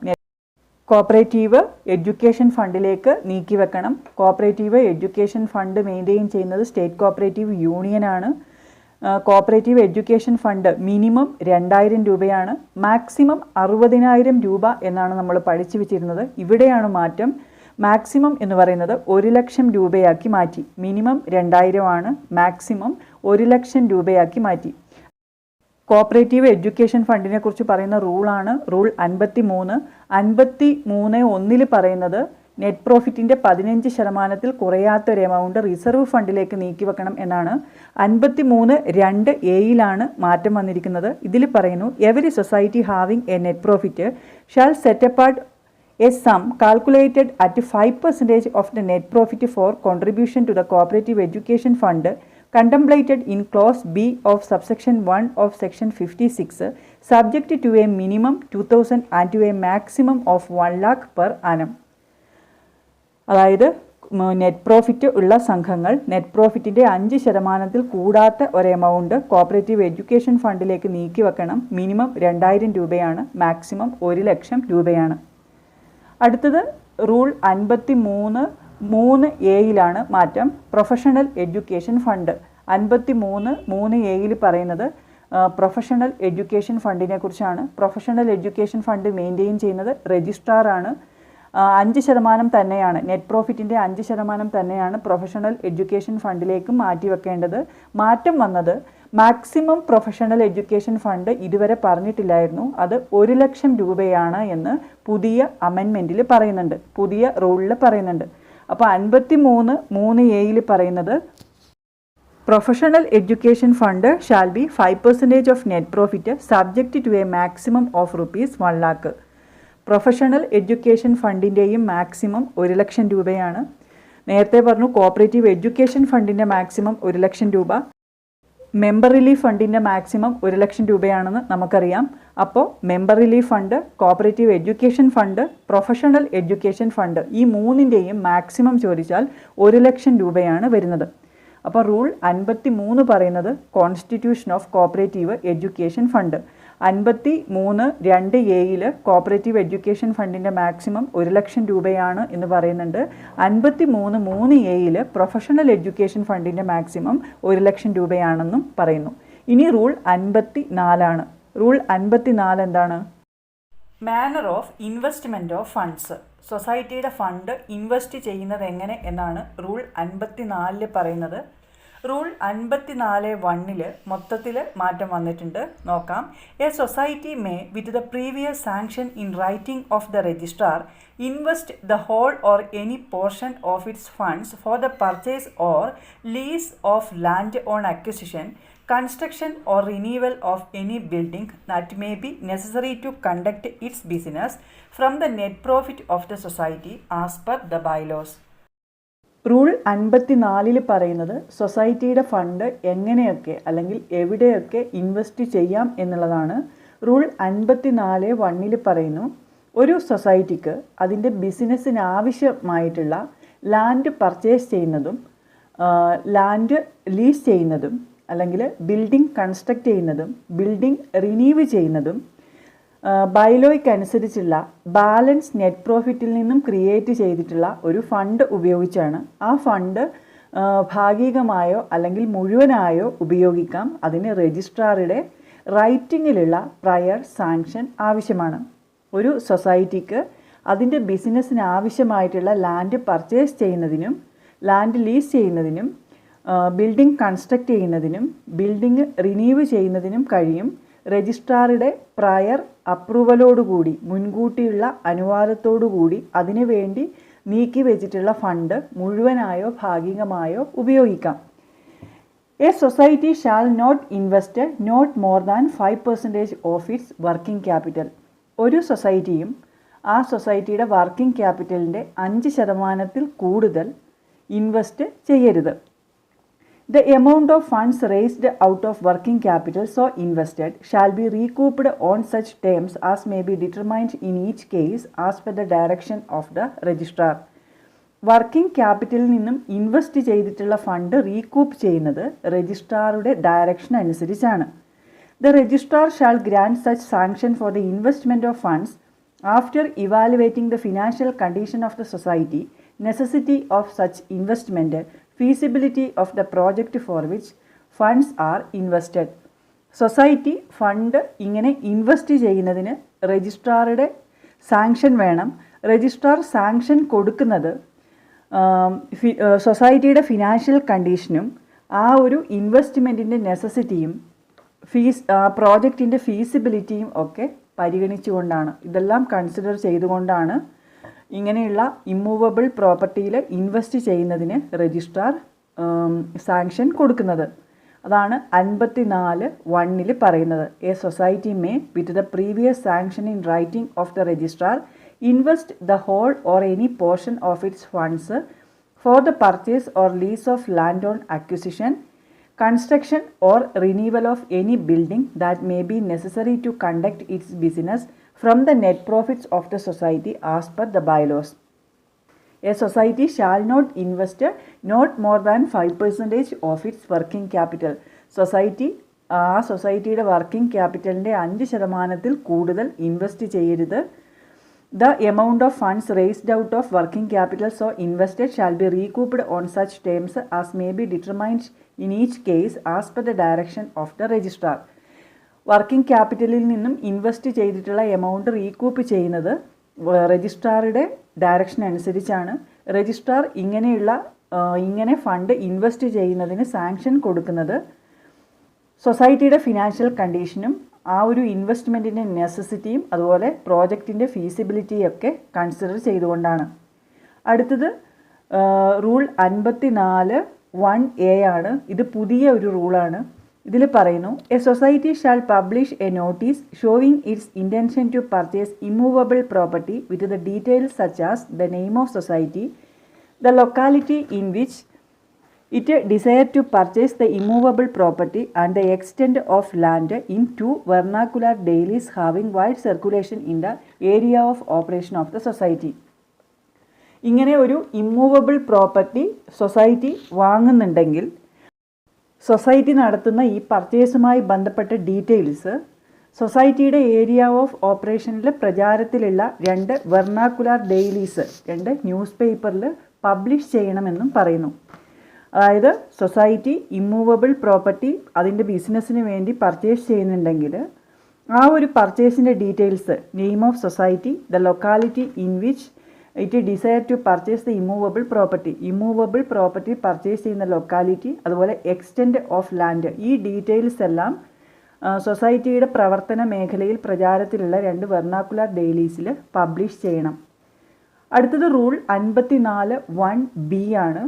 cooperative education ഫണ്ടിലേക്ക് നീക്കി വെക്കണം. കോപ്പറേറ്റീവ് എഡ്യൂക്കേഷൻ ഫണ്ട് മെയിൻറ്റെയിൻ ചെയ്യുന്നത് സ്റ്റേറ്റ് കോപ്പറേറ്റീവ് യൂണിയനാണ്. കോപ്പറേറ്റീവ് എഡ്യൂക്കേഷൻ ഫണ്ട് മിനിമം 2000 രൂപയാണ്, മാക്സിമം 60,000 രൂപ എന്നാണ് നമ്മൾ പഠിച്ചു വെച്ചിരുന്നത്. ഇവിടെയാണ് മാറ്റം. മാക്സിമം എന്ന് പറയുന്നത് 1,00,000 രൂപയാക്കി മാറ്റി. മിനിമം 2000 ആണ്, മാക്സിമം 1,00,000 രൂപയാക്കി മാറ്റി. കോപ്പറേറ്റീവ് എഡ്യൂക്കേഷൻ ഫണ്ടിനെ കുറിച്ച് പറയുന്ന റൂളാണ് റൂൾ 53. 53(1) പറയുന്നത് നെറ്റ് പ്രോഫിറ്റിൻ്റെ 15% കുറയാത്തൊരു എമൗണ്ട് റിസർവ് ഫണ്ടിലേക്ക് നീക്കി വെക്കണം എന്നാണ്. 53(2)(a)യിലാണ് മാറ്റം വന്നിരിക്കുന്നത്. ഇതിൽ പറയുന്നു, every society having a net profit shall set apart a sum calculated at 5% of the net profit for contribution to the cooperative education fund contemplated in clause B of subsection 1 of section 56 subject to a minimum 2,000 and to a maximum of 1 lakh per annum. അതായത് net profit ഉള്ള സംഘങ്ങൾ net പ്രോഫിറ്റിൻ്റെ 5% കൂടാത്ത ഒരു amount cooperative education ഫണ്ടിലേക്ക് നീക്കി വെക്കണം. Minimum 2000 രൂപയാണ്, maximum 1,00,000 രൂപയാണ്. അടുത്തത് റൂൾ 53(3)(a)യിലാണ് മാറ്റം. പ്രൊഫഷണൽ എഡ്യൂക്കേഷൻ ഫണ്ട് 53(3)(a)യിൽ പറയുന്നത് പ്രൊഫഷണൽ എഡ്യൂക്കേഷൻ ഫണ്ടിനെ കുറിച്ചാണ്. പ്രൊഫഷണൽ എഡ്യൂക്കേഷൻ ഫണ്ട് മെയിൻറ്റെയിൻ ചെയ്യുന്നത് രജിസ്ട്രാറാണ്. 5% തന്നെയാണ്, നെറ്റ് പ്രോഫിറ്റിൻ്റെ 5% തന്നെയാണ് പ്രൊഫഷണൽ എഡ്യൂക്കേഷൻ ഫണ്ടിലേക്ക് മാറ്റി വെക്കേണ്ടത്. മാറ്റം വന്നത് മാക്സിമം പ്രൊഫഷണൽ എഡ്യൂക്കേഷൻ ഫണ്ട് ഇതുവരെ പറഞ്ഞിട്ടില്ലായിരുന്നു. അത് 1,00,000 രൂപയാണ് എന്ന് പുതിയ അമെൻമെൻറ്റിൽ പറയുന്നുണ്ട്, പുതിയ റൂളിൽ പറയുന്നുണ്ട്. അപ്പോൾ 53(3)(a)യിൽ പറയുന്നത് professional education fund shall be 5% of net profit subject to a maximum of ₹1 lakh. Professional education ഫണ്ടിൻ്റെയും മാക്സിമം 1,00,000 രൂപയാണ്. നേരത്തെ പറഞ്ഞു കോപ്പറേറ്റീവ് എഡ്യൂക്കേഷൻ ഫണ്ടിൻ്റെ മാക്സിമം 1,00,000 രൂപ, മെമ്പർ റിലീഫ് ഫണ്ടിൻ്റെ മാക്സിമം 1,00,000 രൂപയാണെന്ന് നമുക്കറിയാം. അപ്പോൾ member relief fund, cooperative education fund, professional education fund ഈ മൂന്നിൻ്റെയും maximum ചോദിച്ചാൽ 1,00,000 രൂപയാണ് വരുന്നത്. അപ്പോൾ റൂൾ 53 പറയുന്നത് constitution of cooperative education fund. 53(2)(a)യിൽ കോപ്പറേറ്റീവ് എഡ്യൂക്കേഷൻ ഫണ്ടിൻ്റെ മാക്സിമം 1,00,000 രൂപയാണ് എന്ന് പറയുന്നുണ്ട്. 53(3)(a)യിൽ പ്രൊഫഷണൽ എഡ്യൂക്കേഷൻ ഫണ്ടിൻ്റെ മാക്സിമം 1,00,000 രൂപയാണെന്നും പറയുന്നു. ഇനി റൂൾ 54 റൂൾ 54 എന്താണ്? Manner of investment of funds. സൊസൈറ്റിയുടെ ഫണ്ട് ഇൻവെസ്റ്റ് ചെയ്യുന്നത് എങ്ങനെ എന്നാണ് റൂൾ 54 പറയുന്നത്. റൂൾ 54(1) മൊത്തത്തിൽ മാറ്റം വന്നിട്ടുണ്ട്, നോക്കാം. A society may with the previous sanction in writing of the registrar invest the whole or any portion of its funds for the purchase or lease of land on acquisition, construction or renewal of any building that may be necessary to conduct its business from the net profit of the society as per the bylaws. Rule 54 പറയുന്നത് സൊസൈറ്റിയുടെ fund എങ്ങനെയൊക്കെ അല്ലെങ്കിൽ എവിടെയൊക്കെ invest ചെയ്യാം എന്നുള്ളതാണ്. Rule 54(1) പറയുന്നു, ഒരു സൊസൈറ്റിക്ക് അതിൻ്റെ ബിസിനസ്സിന് ആവശ്യമായിട്ടുള്ള ലാൻഡ് പർച്ചേസ് ചെയ്യുന്നതും ലാൻഡ് ലീസ് ചെയ്യുന്നതും അല്ലെങ്കിൽ ബിൽഡിംഗ് കൺസ്ട്രക്റ്റ് ചെയ്യുന്നതും ബിൽഡിംഗ് റിന്യൂവ് ചെയ്യുന്നതും ബൈലോയ്ക്ക് അനുസരിച്ചുള്ള ബാലൻസ് നെറ്റ് പ്രോഫിറ്റിൽ നിന്നും ക്രിയേറ്റ് ചെയ്തിട്ടുള്ള ഒരു ഫണ്ട് ഉപയോഗിച്ചാണ്. ആ ഫണ്ട് ഭാഗികമായോ അല്ലെങ്കിൽ മുഴുവനായോ ഉപയോഗിക്കാം. അതിന് രജിസ്ട്രാറുടെ റൈറ്റിങ്ങിലുള്ള പ്രയർ സാങ്ഷൻ ആവശ്യമാണ്. ഒരു സൊസൈറ്റിക്ക് അതിൻ്റെ ബിസിനസ്സിന് ആവശ്യമായിട്ടുള്ള ലാൻഡ് പർച്ചേസ് ചെയ്യുന്നതിനും ലാൻഡ് ലീസ് ചെയ്യുന്നതിനും ബിൽഡിംഗ് കൺസ്ട്രക്റ്റ് ചെയ്യുന്നതിനും ബിൽഡിംഗ് റിന്യൂവ് ചെയ്യുന്നതിനും കഴിയും രജിസ്ട്രാറുടെ പ്രയർ അപ്രൂവലോടുകൂടി, മുൻകൂട്ടിയുള്ള അനുവാദത്തോടുകൂടി അതിനു വേണ്ടി നീക്കി വെച്ചിട്ടുള്ള ഫണ്ട് മുഴുവനായോ ഭാഗികമായോ ഉപയോഗിക്കാം. A society shall not invest not more than 5% of its working capital. ഒരു സൊസൈറ്റിയും ആ സൊസൈറ്റിയുടെ വർക്കിംഗ് ക്യാപിറ്റലിൻ്റെ 5% കൂടുതൽ ഇൻവെസ്റ്റ് ചെയ്യരുത്. The amount of funds raised out of working capital so invested shall be recouped on such terms as may be determined in each case as per the direction of the registrar. Working ക്യാപിറ്റലിൽ നിന്നും invest ചെയ്തിട്ടുള്ള fund recoup ചെയ്യുന്നത് രജിസ്ട്രാറുടെ direction അനുസരിച്ചാണ്. The registrar shall grant such sanction for the investment of funds after evaluating the financial condition of the society, necessity of such investment, feasibility of the project for which funds are invested. Society fund ഇങ്ങനെ invest ചെയ്യുന്നതിന് രജിസ്ട്രാറുടെ sanction വേണം. Registrar sanction കൊടുക്കുന്നത് സൊസൈറ്റിയുടെ financial കണ്ടീഷനും ആ ഒരു ഇൻവെസ്റ്റ്മെൻറ്റിൻ്റെ നെസസിറ്റിയും പ്രോജക്റ്റിൻ്റെ ഫീസിബിലിറ്റിയും ഒക്കെ പരിഗണിച്ചുകൊണ്ടാണ്. ഇതെല്ലാം consider ചെയ്തുകൊണ്ടാണ് ഇങ്ങനെയുള്ള ഇമ്മൂവബിൾ പ്രോപ്പർട്ടിയിൽ ഇൻവെസ്റ്റ് ചെയ്യുന്നതിന് രജിസ്ട്രാർ സാങ്ഷൻ കൊടുക്കുന്നത്. അതാണ് 54(1) പറയുന്നത്. A society may with the previous sanction in writing of the registrar invest the whole or any portion of its funds for the purchase or lease of land on acquisition, construction or renewal of any building that may be necessary to conduct its business from the net profits of the society as per the bylaws. A society shall not invest not more than 5% of its working capital. സൊസൈറ്റിയുടെ working ക്യാപിറ്റലിൻ്റെ 5% കൂടുതൽ invest ചെയ്യരുത്. The amount of funds raised out of working capital so invested shall be recouped on such terms as may be determined in each case as per the direction of the registrar. Working ക്യാപിറ്റലിൽ നിന്നും invest ചെയ്തിട്ടുള്ള amount recoup ചെയ്യുന്നത് രജിസ്ട്രാറുടെ direction അനുസരിച്ചാണ്. Registrar ഇങ്ങനെ fund invest ചെയ്യുന്നതിന് sanction കൊടുക്കുന്നത് സൊസൈറ്റിയുടെ ഫിനാൻഷ്യൽ കണ്ടീഷനും ആ ഒരു ഇൻവെസ്റ്റ്മെൻറ്റിൻ്റെ നെസസിറ്റിയും അതുപോലെ പ്രോജക്റ്റിൻ്റെ ഫീസിബിലിറ്റിയൊക്കെ കൺസിഡർ ചെയ്തുകൊണ്ടാണ്. അടുത്തത് റൂൾ 54(1)(a) ആണ്. ഇത് പുതിയ ഒരു റൂളാണ്. ഇതിൽ പറയുന്നു, a society shall publish a notice showing its intention to purchase immovable property with the details such as the name of society, the locality in which it desire to purchase the immovable property and the extent of land in 2 vernacular dailies having wide circulation in the area of operation of the society. ഇങ്ങനെ ഒരു immovable property society വാങ്ങുന്നുണ്ടെങ്കിൽ society നടത്തുന്ന ഈ പർച്ചേസുമായി ബന്ധപ്പെട്ട details സൊസൈറ്റിയുടെ area of ഓപ്പറേഷനിൽ പ്രചാരത്തിലുള്ള 2 vernacular dailies 2 news പേപ്പറിൽ publish ചെയ്യണമെന്നും പറയുന്നു. അതായത് സൊസൈറ്റി ഇമ്മൂവബിൾ പ്രോപ്പർട്ടി അതിൻ്റെ ബിസിനസ്സിന് വേണ്ടി പർച്ചേസ് ചെയ്യുന്നുണ്ടെങ്കിൽ ആ ഒരു പർച്ചേസിൻ്റെ details, name of society, the locality in which it desire to purchase the immovable property purchase ചെയ്യുന്ന ലൊക്കാലിറ്റി, അതുപോലെ എക്സ്റ്റെൻറ്റ് ഓഫ് ലാൻഡ്, ഈ ഡീറ്റെയിൽസ് എല്ലാം സൊസൈറ്റിയുടെ പ്രവർത്തന മേഖലയിൽ പ്രചാരത്തിലുള്ള 2 വെർണാക്കുലർ ഡെയിലീസിൽ പബ്ലിഷ് ചെയ്യണം. അടുത്തത് റൂൾ 54(1)(b) ആണ്.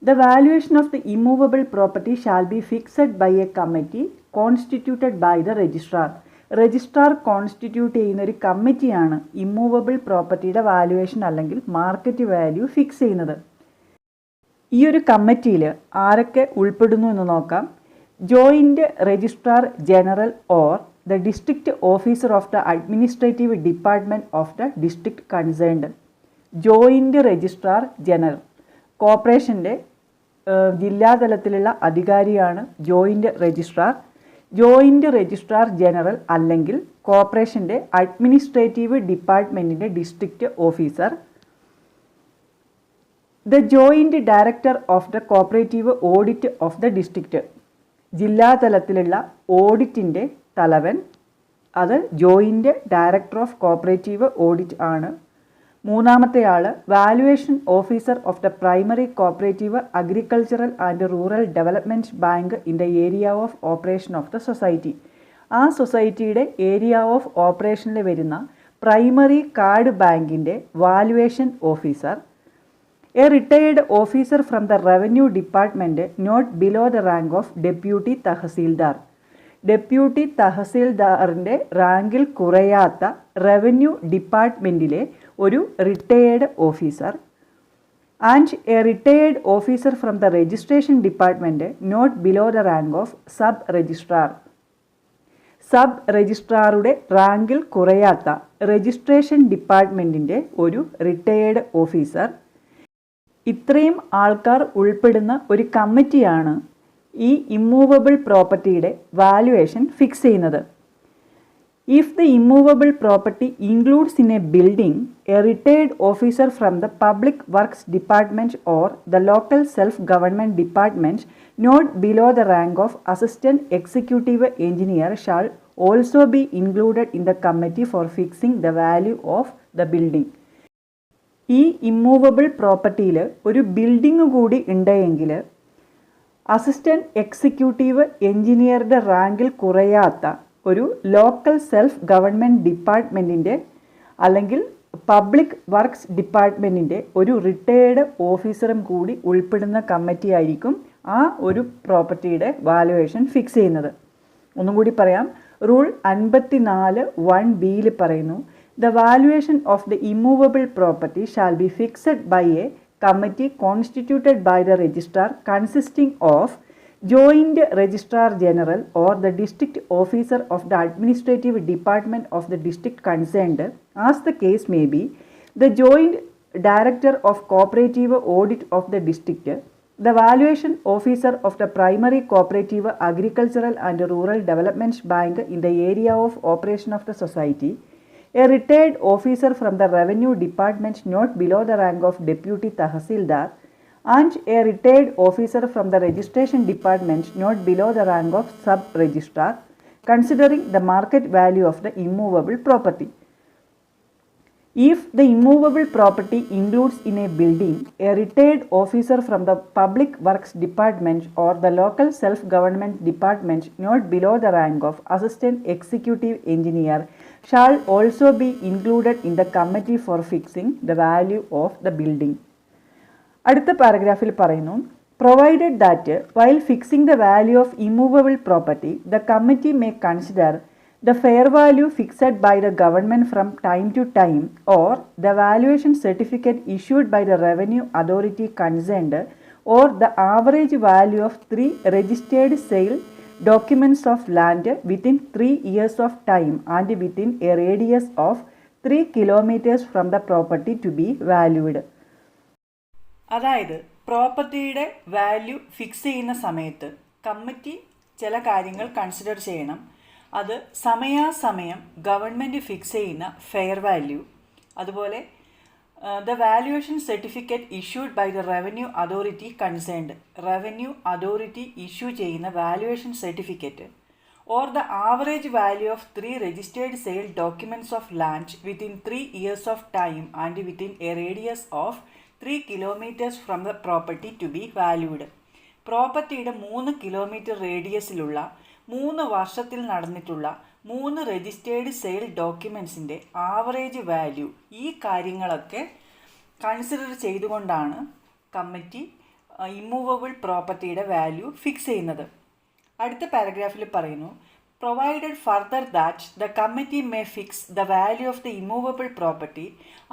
The valuation of the immovable property shall be fixed by a committee constituted by the registrar. Registrar constitute ചെയ്യുന്ന ഒരു കമ്മിറ്റിയാണ് ഇമ്മൂവബിൾ പ്രോപ്പർട്ടിയുടെ വാല്യുവേഷൻ അല്ലെങ്കിൽ മാർക്കറ്റ് വാല്യൂ ഫിക്സ് ചെയ്യുന്നത്. ഈ ഒരു കമ്മിറ്റിയിൽ ആരൊക്കെ ഉൾപ്പെടുന്നു എന്ന് നോക്കാം. Joint registrar general or the district officer of the administrative department of the district concerned. Joint registrar general, കോർപ്പറേഷൻ്റെ ജില്ലാതലത്തിലുള്ള അധികാരിയാണ് joint registrar. Joint registrar general അല്ലെങ്കിൽ കോർപ്പറേഷൻ്റെ അഡ്മിനിസ്ട്രേറ്റീവ് ഡിപ്പാർട്ട്മെൻറ്റിൻ്റെ district officer, the joint director of the cooperative audit of the district, ജില്ലാതലത്തിലുള്ള ഓഡിറ്റിൻ്റെ തലവൻ, അത് joint director of cooperative audit ആണ്. മൂന്നാമത്തെ ആൾ valuation officer of the primary cooperative agricultural and rural development bank in the area of operation of the society. ആ സൊസൈറ്റിയുടെ area of ഓപ്പറേഷനിൽ വരുന്ന പ്രൈമറി കാർഡ് ബാങ്കിൻ്റെ valuation officer. A retired officer from the revenue department not below the rank of deputy tahsildar. Deputy തഹസീൽദാറിൻ്റെ റാങ്കിൽ കുറയാത്ത revenue ഡിപ്പാർട്ട്മെൻറ്റിലെ ഒരു retired officer. And a retired officer from the registration department not below the rank of sub registrar. Sub രജിസ്ട്രാറുടെ റാങ്കിൽ കുറയാത്ത registration ഡിപ്പാർട്ട്മെൻറ്റിൻ്റെ ഒരു retired officer. ഇത്രയും ആൾക്കാർ ഉൾപ്പെടുന്ന ഒരു കമ്മിറ്റിയാണ് ഈ ഇമ്മൂവബിൾ പ്രോപ്പർട്ടിയുടെ വാലുവേഷൻ ഫിക്സ് ചെയ്യുന്നത്. If the immovable property includes in a building, a retired officer from the public works department or the local self government department not below the rank of assistant executive engineer shall also be included in the committee for fixing the value of the building. ഈ immovable പ്രോപ്പർട്ടിയിൽ ഒരു building കൂടി ഉണ്ടെങ്കിൽ assistant executive എഞ്ചിനീയറുടെ റാങ്കിൽ കുറയാത്ത ഒരു local self government ഡിപ്പാർട്ട്മെൻറ്റിൻ്റെ അല്ലെങ്കിൽ പബ്ലിക് വർക്ക്സ് ഡിപ്പാർട്ട്മെൻറ്റിൻ്റെ ഒരു റിട്ടയേർഡ് ഓഫീസറും കൂടി ഉൾപ്പെടുന്ന കമ്മിറ്റി ആയിരിക്കും ആ ഒരു പ്രോപ്പർട്ടിയുടെ വാലുവേഷൻ ഫിക്സ് ചെയ്യുന്നത്. ഒന്നും കൂടി പറയാം. റൂൾ 54(1)(b) പറയുന്നു, the valuation of the immovable property shall be fixed by a committee constituted by the registrar consisting of joint registrar general or the district officer of the administrative department of the district concerned, as the case may be, the joint director of cooperative audit of the district, the valuation officer of the primary cooperative agricultural and rural development bank in the area of operation of the society, a retired officer from the revenue department not below the rank of deputy tahsildar, and a retired officer from the registration department not below the rank of sub registrar, considering the market value of the immovable property. If the immovable property includes in a building a retired officer from the public works department or the local self-government department not below the rank of assistant executive engineer shall also be included in the committee for fixing the value of the building. അടുത്ത പാരഗ്രാഫിൽ പറയുന്നു, provided that while fixing the value of immovable property, the committee may consider the fair value fixed by the government from time to time or the valuation certificate issued by the revenue authority concerned or the average value of 3 registered sale documents of land within 3 years of time and within a radius of 3 kilometers from the property to be valued. അതായത് പ്രോപ്പർട്ടിയുടെ value fix ചെയ്യുന്ന സമയത്ത് committee ചില കാര്യങ്ങൾ consider ചെയ്യണം. അത് സമയാസമയം government fix ചെയ്യുന്ന ഫെയർ വാല്യൂ, അതുപോലെ the valuation certificate issued by the revenue authority concerned, revenue authority issue ചെയ്യുന്ന valuation certificate, or the average value of 3 registered sale documents of land within 3 years of time and within a radius of 3 kilometers from the property to be valued. പ്രോപ്പർട്ടിയുടെ 3 kilometre റേഡിയസിലുള്ള 3 വർഷത്തിൽ നടന്നിട്ടുള്ള 3 registered sale ഡോക്യുമെൻറ്റ്സിൻ്റെ average value, ഈ കാര്യങ്ങളൊക്കെ consider ചെയ്തുകൊണ്ടാണ് committee immovable പ്രോപ്പർട്ടിയുടെ value fix ചെയ്യുന്നത്. അടുത്ത പാരഗ്രാഫിൽ പറയുന്നു, provided further that the committee may fix the value of the immovable property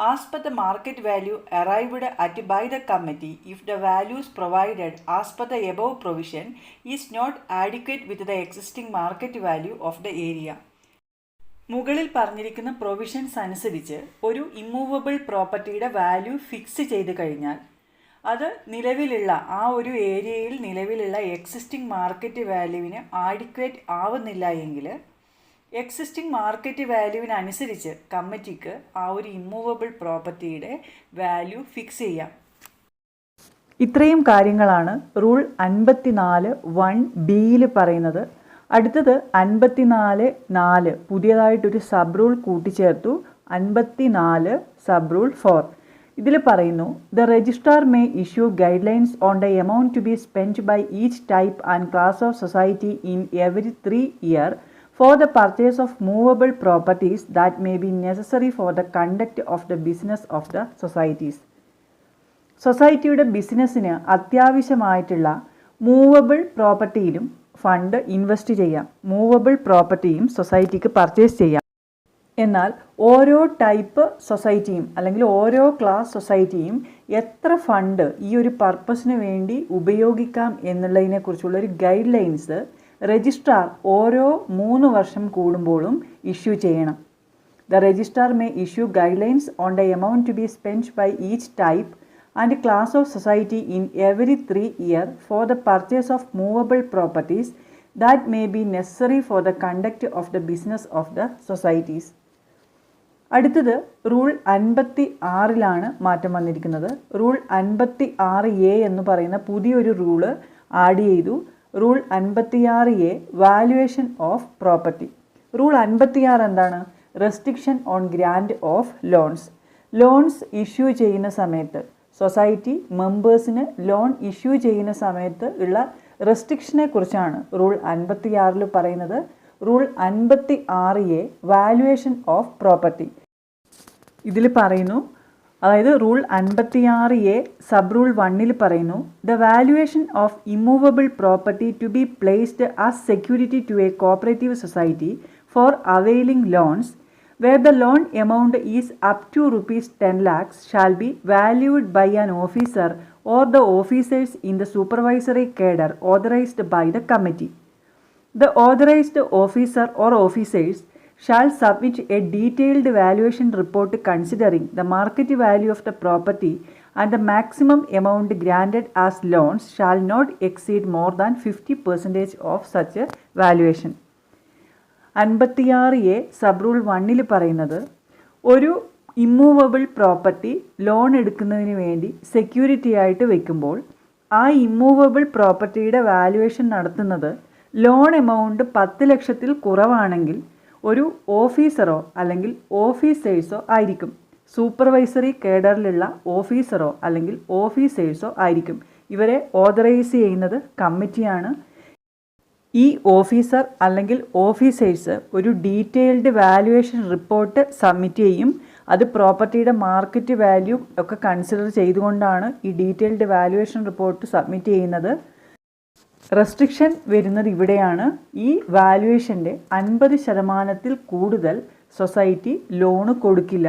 as per the market value arrived at by the committee if the values provided as per the above provision is not adequate with the existing market value of the area. മുകളിൽ പറഞ്ഞിരിക്കുന്ന provisions അനുസരിച്ച് ഒരു immovable പ്രോപ്പർട്ടിയുടെ value fix ചെയ്ത് കഴിഞ്ഞാൽ അത് നിലവിലുള്ള ആ ഒരു ഏരിയയിൽ നിലവിലുള്ള എക്സിസ്റ്റിംഗ് മാർക്കറ്റ് വാല്യൂവിന് ആഡിക്വേറ്റ് ആവുന്നില്ല എങ്കിൽ എക്സിസ്റ്റിംഗ് മാർക്കറ്റ് വാല്യൂവിനനുസരിച്ച് കമ്മിറ്റിക്ക് ആ ഒരു ഇമ്മൂവബിൾ പ്രോപ്പർട്ടിയുടെ വാല്യൂ ഫിക്സ് ചെയ്യാം. ഇത്രയും കാര്യങ്ങളാണ് റൂൾ 54(1)(b)യിൽ പറയുന്നത്. അടുത്തത് 54(4) പുതിയതായിട്ടൊരു സബ് റൂൾ കൂട്ടിച്ചേർത്തു. 54 സബ് റൂൾ 4 ഇതിൽ പറയുന്നു, the registrar may issue guidelines on the amount to be spend by each type and class of society in every 3 years for the purchase of movable properties that may be necessary for the conduct of the business of the societies. സൊസൈറ്റിയുടെ ബിസിനസ്സിന് അത്യാവശ്യമായിട്ടുള്ള movable പ്രോപ്പർട്ടിയിലും fund invest ചെയ്യാം. Movable പ്രോപ്പർട്ടിയും സൊസൈറ്റിക്ക് purchase ചെയ്യാം. എന്നാൽ ഓരോ type സൊസൈറ്റിയും അല്ലെങ്കിൽ ഓരോ ക്ലാസ് സൊസൈറ്റിയും എത്ര ഫണ്ട് ഈ ഒരു പർപ്പസിന് വേണ്ടി ഉപയോഗിക്കാം എന്നുള്ളതിനെക്കുറിച്ചുള്ള ഒരു ഗൈഡ് ലൈൻസ് രജിസ്ട്രാർ ഓരോ 3 വർഷം കൂടുമ്പോഴും ഇഷ്യൂ ചെയ്യണം. The registrar may issue guidelines on the amount to be spend by each type and class of society in every 3 years for the purchase of movable properties that may be necessary for the conduct of the business of the societies. അടുത്തത് rule 56-ലാണ് മാറ്റം വന്നിരിക്കുന്നത്. Rule 56A എന്ന് പറയുന്ന പുതിയൊരു rule add ചെയ്തു. Rule 56A valuation of property. Rule 56 എന്താണ്? Restriction on grand of loans. Loans issue ചെയ്യുന്ന സമയത്ത് സൊസൈറ്റി മെമ്പേഴ്സിന് ലോൺ ഇഷ്യൂ ചെയ്യുന്ന സമയത്ത് ഉള്ള റെസ്ട്രിക്ഷനെ കുറിച്ചാണ് റൂൾ 56 പറയുന്നത്. Rule 56A valuation of property. ഇതിൽ പറയുന്നു, അതായത് റൂൾ 56A സബ് റൂൾ 1 പറയുന്നു, the valuation of immovable property to be placed as security to a cooperative society for availing loans where the loan amount is up to rupees 10 lakhs shall be valued by an officer or the officers in the supervisory cadre authorized by the committee. The authorized officer or officers shall submit a detailed valuation report considering the market value of the property, and the maximum amount granted as loans shall not exceed more than 50% of such a valuation. 56A sub rule 1 പറയുന്നത്, ഒരു immovable property loan എടുക്കുന്നതിന് വേണ്ടി security ആയിട്ട് വെക്കുമ്പോൾ ആ immovable പ്രോപ്പർട്ടിയുടെ valuation നടത്തുന്നത് loan amount 10 ലക്ഷത്തിൽ കുറവാണെങ്കിൽ ഒരു ഓഫീസറോ അല്ലെങ്കിൽ ഓഫീസേഴ്സോ ആയിരിക്കും. സൂപ്പർവൈസറി കേഡറിലുള്ള ഓഫീസറോ അല്ലെങ്കിൽ ഓഫീസേഴ്സോ ആയിരിക്കും. ഇവരെ ഓതറൈസ് ചെയ്യുന്നത് കമ്മിറ്റിയാണ്. ഈ ഓഫീസർ അല്ലെങ്കിൽ ഓഫീസേഴ്സ് ഒരു ഡീറ്റെയിൽഡ് വാല്യുവേഷൻ റിപ്പോർട്ട് സബ്മിറ്റ് ചെയ്യും. അത് പ്രോപ്പർട്ടിയുടെ മാർക്കറ്റ് വാല്യൂ ഒക്കെ കൺസിഡർ ചെയ്തുകൊണ്ടാണ് ഈ ഡീറ്റെയിൽഡ് വാല്യുവേഷൻ റിപ്പോർട്ട് സബ്മിറ്റ് ചെയ്യുന്നത്. റെസ്ട്രിക്ഷൻ വരുന്നത് ഇവിടെയാണ്. ഈ വാല്യുവേഷൻ്റെ 50% കൂടുതൽ സൊസൈറ്റി ലോണ് കൊടുക്കില്ല.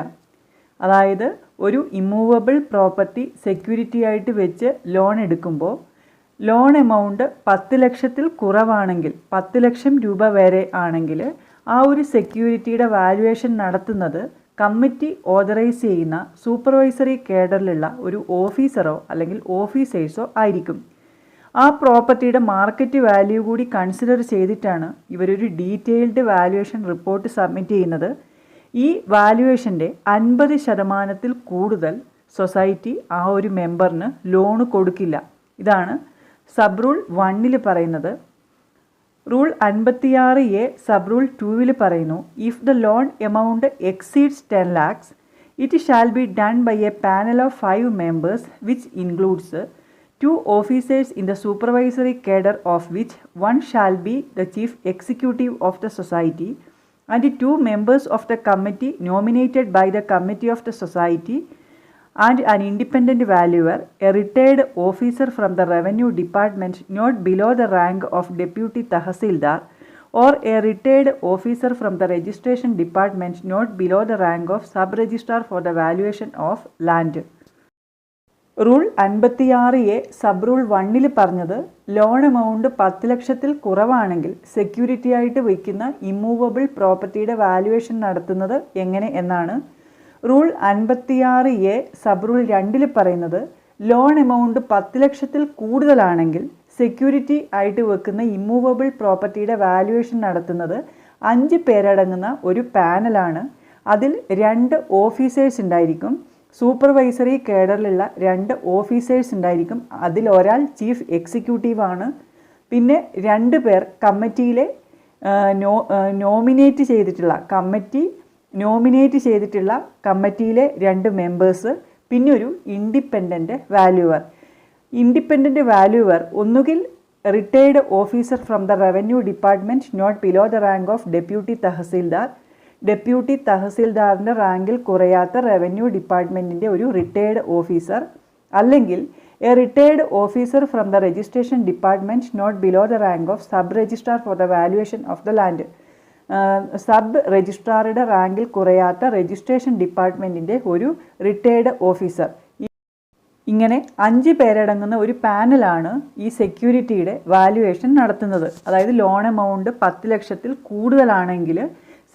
അതായത് ഒരു ഇമ്മൂവബിൾ പ്രോപ്പർട്ടി സെക്യൂരിറ്റി ആയിട്ട് വെച്ച് ലോൺ എടുക്കുമ്പോൾ ലോൺ എമൗണ്ട് 10 ലക്ഷത്തിൽ കുറവാണെങ്കിൽ 10 ലക്ഷം രൂപ വരെ ആണെങ്കിൽ ആ ഒരു സെക്യൂരിറ്റിയുടെ വാല്യുവേഷൻ നടത്തുന്നത് കമ്മിറ്റി ഓതറൈസ് ചെയ്യുന്ന സൂപ്പർവൈസറി കേഡറിലുള്ള ഒരു ഓഫീസറോ അല്ലെങ്കിൽ ഓഫീസേഴ്സോ ആയിരിക്കും. ആ പ്രോപ്പർട്ടിയുടെ മാർക്കറ്റ് വാല്യൂ കൂടി കൺസിഡർ ചെയ്തിട്ടാണ് ഇവരൊരു ഡീറ്റെയിൽഡ് വാല്യുവേഷൻ റിപ്പോർട്ട് സബ്മിറ്റ് ചെയ്യുന്നത്. ഈ വാല്യുവേഷൻ്റെ 50% കൂടുതൽ സൊസൈറ്റി ആ ഒരു മെമ്പറിന് ലോണ് കൊടുക്കില്ല. ഇതാണ് സബ് റൂൾ 1 പറയുന്നത്. റൂൾ 56A സബ് റൂൾ 2 പറയുന്നു, if the loan amount exceeds 10 lakhs it shall be done by a panel of 5 members which includes 2 officers in the supervisory cadre, of which one shall be the chief executive of the society, and 2 members of the committee nominated by the committee of the society, and an independent valuer, a retired officer from the revenue department not below the rank of deputy tahsildar, or a retired officer from the registration department not below the rank of sub-registrar for the valuation of land. Rule 56A sub rule 1 പറഞ്ഞത് loan amount 10 ലക്ഷത്തിൽ കുറവാണെങ്കിൽ security ആയിട്ട് വയ്ക്കുന്ന immovable പ്രോപ്പർട്ടിയുടെ valuation നടത്തുന്നത് എങ്ങനെ എന്നാണ്. Rule 56A sub rule 2 പറയുന്നത്, ലോൺ എമൗണ്ട് 10 ലക്ഷത്തിൽ കൂടുതലാണെങ്കിൽ സെക്യൂരിറ്റി ആയിട്ട് വെക്കുന്ന ഇമ്മൂവബിൾ പ്രോപ്പർട്ടിയുടെ വാല്യുവേഷൻ നടത്തുന്നത് 5 പേരടങ്ങുന്ന ഒരു പാനലാണ്. അതിൽ 2 ഓഫീസേഴ്സ് ഉണ്ടായിരിക്കും. സൂപ്പർവൈസറി കേഡറിലുള്ള 2 ഓഫീസേഴ്സ് ഉണ്ടായിരിക്കും. അതിൽ ഒരാൾ ചീഫ് എക്സിക്യൂട്ടീവ് ആണ്. പിന്നെ 2 പേർ കമ്മിറ്റിയിലെ നോമിനേറ്റ് ചെയ്തിട്ടുള്ള കമ്മിറ്റിയിലെ 2 മെമ്പേഴ്സ്, പിന്നെ ഒരു ഇൻഡിപെൻഡൻറ്റ് വാല്യൂവർ. ഇൻഡിപെൻഡൻറ്റ് വാല്യൂവർ ഒന്നുകിൽ retired officer from the revenue department not below the rank of deputy tahsildar. Deputy തഹസീൽദാറിൻ്റെ റാങ്കിൽ കുറയാത്ത റവന്യൂ ഡിപ്പാർട്ട്മെൻറ്റിൻ്റെ ഒരു റിട്ടയർഡ് ഓഫീസർ, അല്ലെങ്കിൽ a retired officer from the registration department not below the rank of sub registrar for the valuation of the land. Sub രജിസ്ട്രാറുടെ റാങ്കിൽ കുറയാത്ത registration ഡിപ്പാർട്ട്മെൻറ്റിൻ്റെ ഒരു റിട്ടയർഡ് ഓഫീസർ. ഇങ്ങനെ 5 പേരടങ്ങുന്ന ഒരു പാനലാണ് ഈ സെക്യൂരിറ്റിയുടെ വാല്യുവേഷൻ നടത്തുന്നത്. അതായത് ലോൺ എമൗണ്ട് 10 ലക്ഷത്തിൽ കൂടുതലാണെങ്കിൽ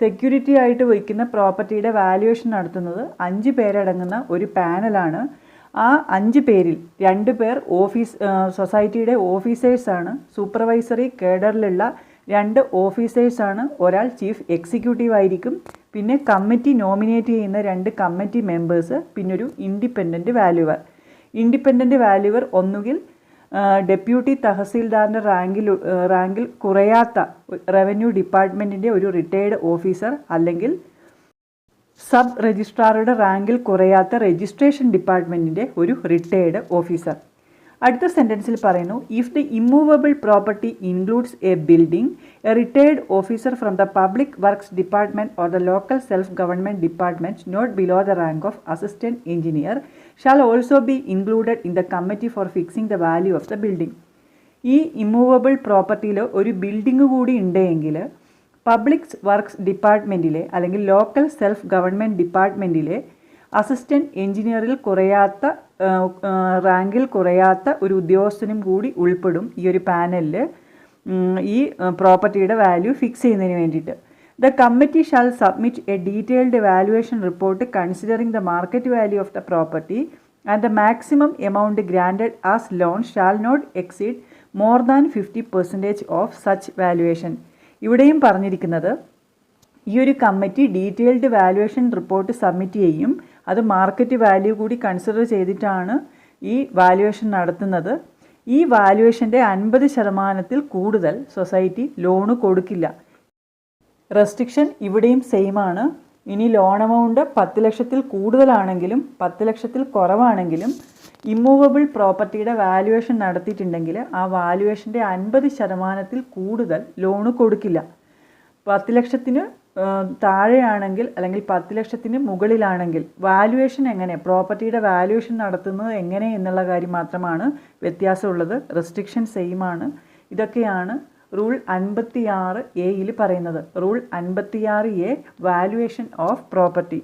സെക്യൂരിറ്റി ആയിട്ട് വയ്ക്കുന്ന പ്രോപ്പർട്ടിയുടെ വാല്യുവേഷൻ നടത്തുന്നത് 5 പേരടങ്ങുന്ന ഒരു പാനലാണ്. ആ 5 പേരിൽ 2 പേർ സൊസൈറ്റിയുടെ ഓഫീസേഴ്സാണ്. സൂപ്പർവൈസറി കേഡറിലുള്ള 2 ഓഫീസേഴ്സാണ്. ഒരാൾ ചീഫ് എക്സിക്യൂട്ടീവ് ആയിരിക്കും. പിന്നെ കമ്മിറ്റി നോമിനേറ്റ് ചെയ്യുന്ന 2 കമ്മിറ്റി മെമ്പേഴ്സ്, പിന്നൊരു ഇൻഡിപെൻഡൻറ്റ് വാല്യൂവർ. ഇൻഡിപെൻഡൻറ്റ് വാല്യൂവർ ഒന്നുകിൽ ഡെപ്യൂട്ടി തഹസീൽദാറിൻ്റെ റാങ്കിൽ കുറയാത്ത റവന്യൂ ഡിപ്പാർട്ട്മെൻറ്റിൻ്റെ ഒരു റിട്ടയർഡ് ഓഫീസർ, അല്ലെങ്കിൽ സബ് രജിസ്ട്രാറുടെ റാങ്കിൽ കുറയാത്ത രജിസ്ട്രേഷൻ ഡിപ്പാർട്ട്മെൻറ്റിൻ്റെ ഒരു റിട്ടയർഡ് ഓഫീസർ. അടുത്ത സെൻറ്റൻസിൽ പറയുന്നു, if the immovable property includes a building, a retired officer from the public works department or the local self government department not below the rank of assistant engineer shall also be included in the committee for fixing the value of the building. ഈ immovable പ്രോപ്പർട്ടിയിൽ ഒരു building കൂടി ഉണ്ടെങ്കിൽ public works ഡിപ്പാർട്ട്മെൻറ്റിലെ അല്ലെങ്കിൽ local self government ഡിപ്പാർട്ട്മെൻറ്റിലെ assistant എഞ്ചിനീയറിൽ റാങ്കിൽ കുറയാത്ത ഒരു ഉദ്യോഗസ്ഥനും കൂടി ഉൾപ്പെടും ഈ ഒരു പാനലിൽ ഈ പ്രോപ്പർട്ടിയുടെ വാല്യൂ ഫിക്സ് ചെയ്യുന്നതിന് വേണ്ടിയിട്ട്. The committee shall submit a detailed valuation report considering the market value of the property and the maximum amount granted as loan shall not exceed more than 50% of such valuation. ഇവിടെയും പറഞ്ഞിരിക്കുന്നത് ഈ ഒരു committee detailed valuation report submit ചെയ്യും. അത് market value കൂടി consider ചെയ്തിട്ടാണ് ഈ valuation നടത്തുന്നത്. ഈ വാല്യുവേഷൻ്റെ 50% കൂടുതൽ സൊസൈറ്റി ലോണ് കൊടുക്കില്ല. റെസ്ട്രിക്ഷൻ ഇവിടെയും സെയിം ആണ്. ഇനി ലോൺ എമൗണ്ട് 10 ലക്ഷത്തിൽ കൂടുതലാണെങ്കിലും 10 ലക്ഷത്തിൽ കുറവാണെങ്കിലും ഇമ്മൂവബിൾ പ്രോപ്പർട്ടിയുടെ വാല്യുവേഷൻ നടത്തിയിട്ടുണ്ടെങ്കിൽ ആ വാല്യുവേഷൻ്റെ 50% കൂടുതൽ ലോണ് കൊടുക്കില്ല. 10 ലക്ഷത്തിന് താഴെയാണെങ്കിൽ അല്ലെങ്കിൽ 10 ലക്ഷത്തിന് മുകളിലാണെങ്കിൽ വാല്യുവേഷൻ പ്രോപ്പർട്ടിയുടെ വാല്യുവേഷൻ നടത്തുന്നത് എങ്ങനെ എന്നുള്ള കാര്യം മാത്രമാണ് വ്യത്യാസമുള്ളത്. റെസ്ട്രിക്ഷൻ സെയിം ആണ്. ഇതൊക്കെയാണ് റൂൾ 56A പറയുന്നത്. Rule 56A valuation of property.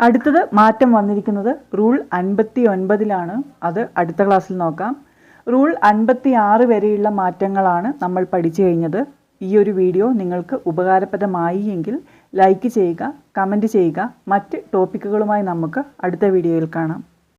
അടുത്തത് മാറ്റം വന്നിരിക്കുന്നത് റൂൾ 59 അത് അടുത്ത ക്ലാസ്സിൽ നോക്കാം. റൂൾ 56 വരെയുള്ള മാറ്റങ്ങളാണ് നമ്മൾ പഠിച്ചു കഴിഞ്ഞത്. ഈ ഒരു വീഡിയോ നിങ്ങൾക്ക് ഉപകാരപ്രദമായി എങ്കിൽ ലൈക്ക് ചെയ്യുക, കമൻറ്റ് ചെയ്യുക. മറ്റ് ടോപ്പിക്കുകളുമായി നമുക്ക് അടുത്ത വീഡിയോയിൽ കാണാം.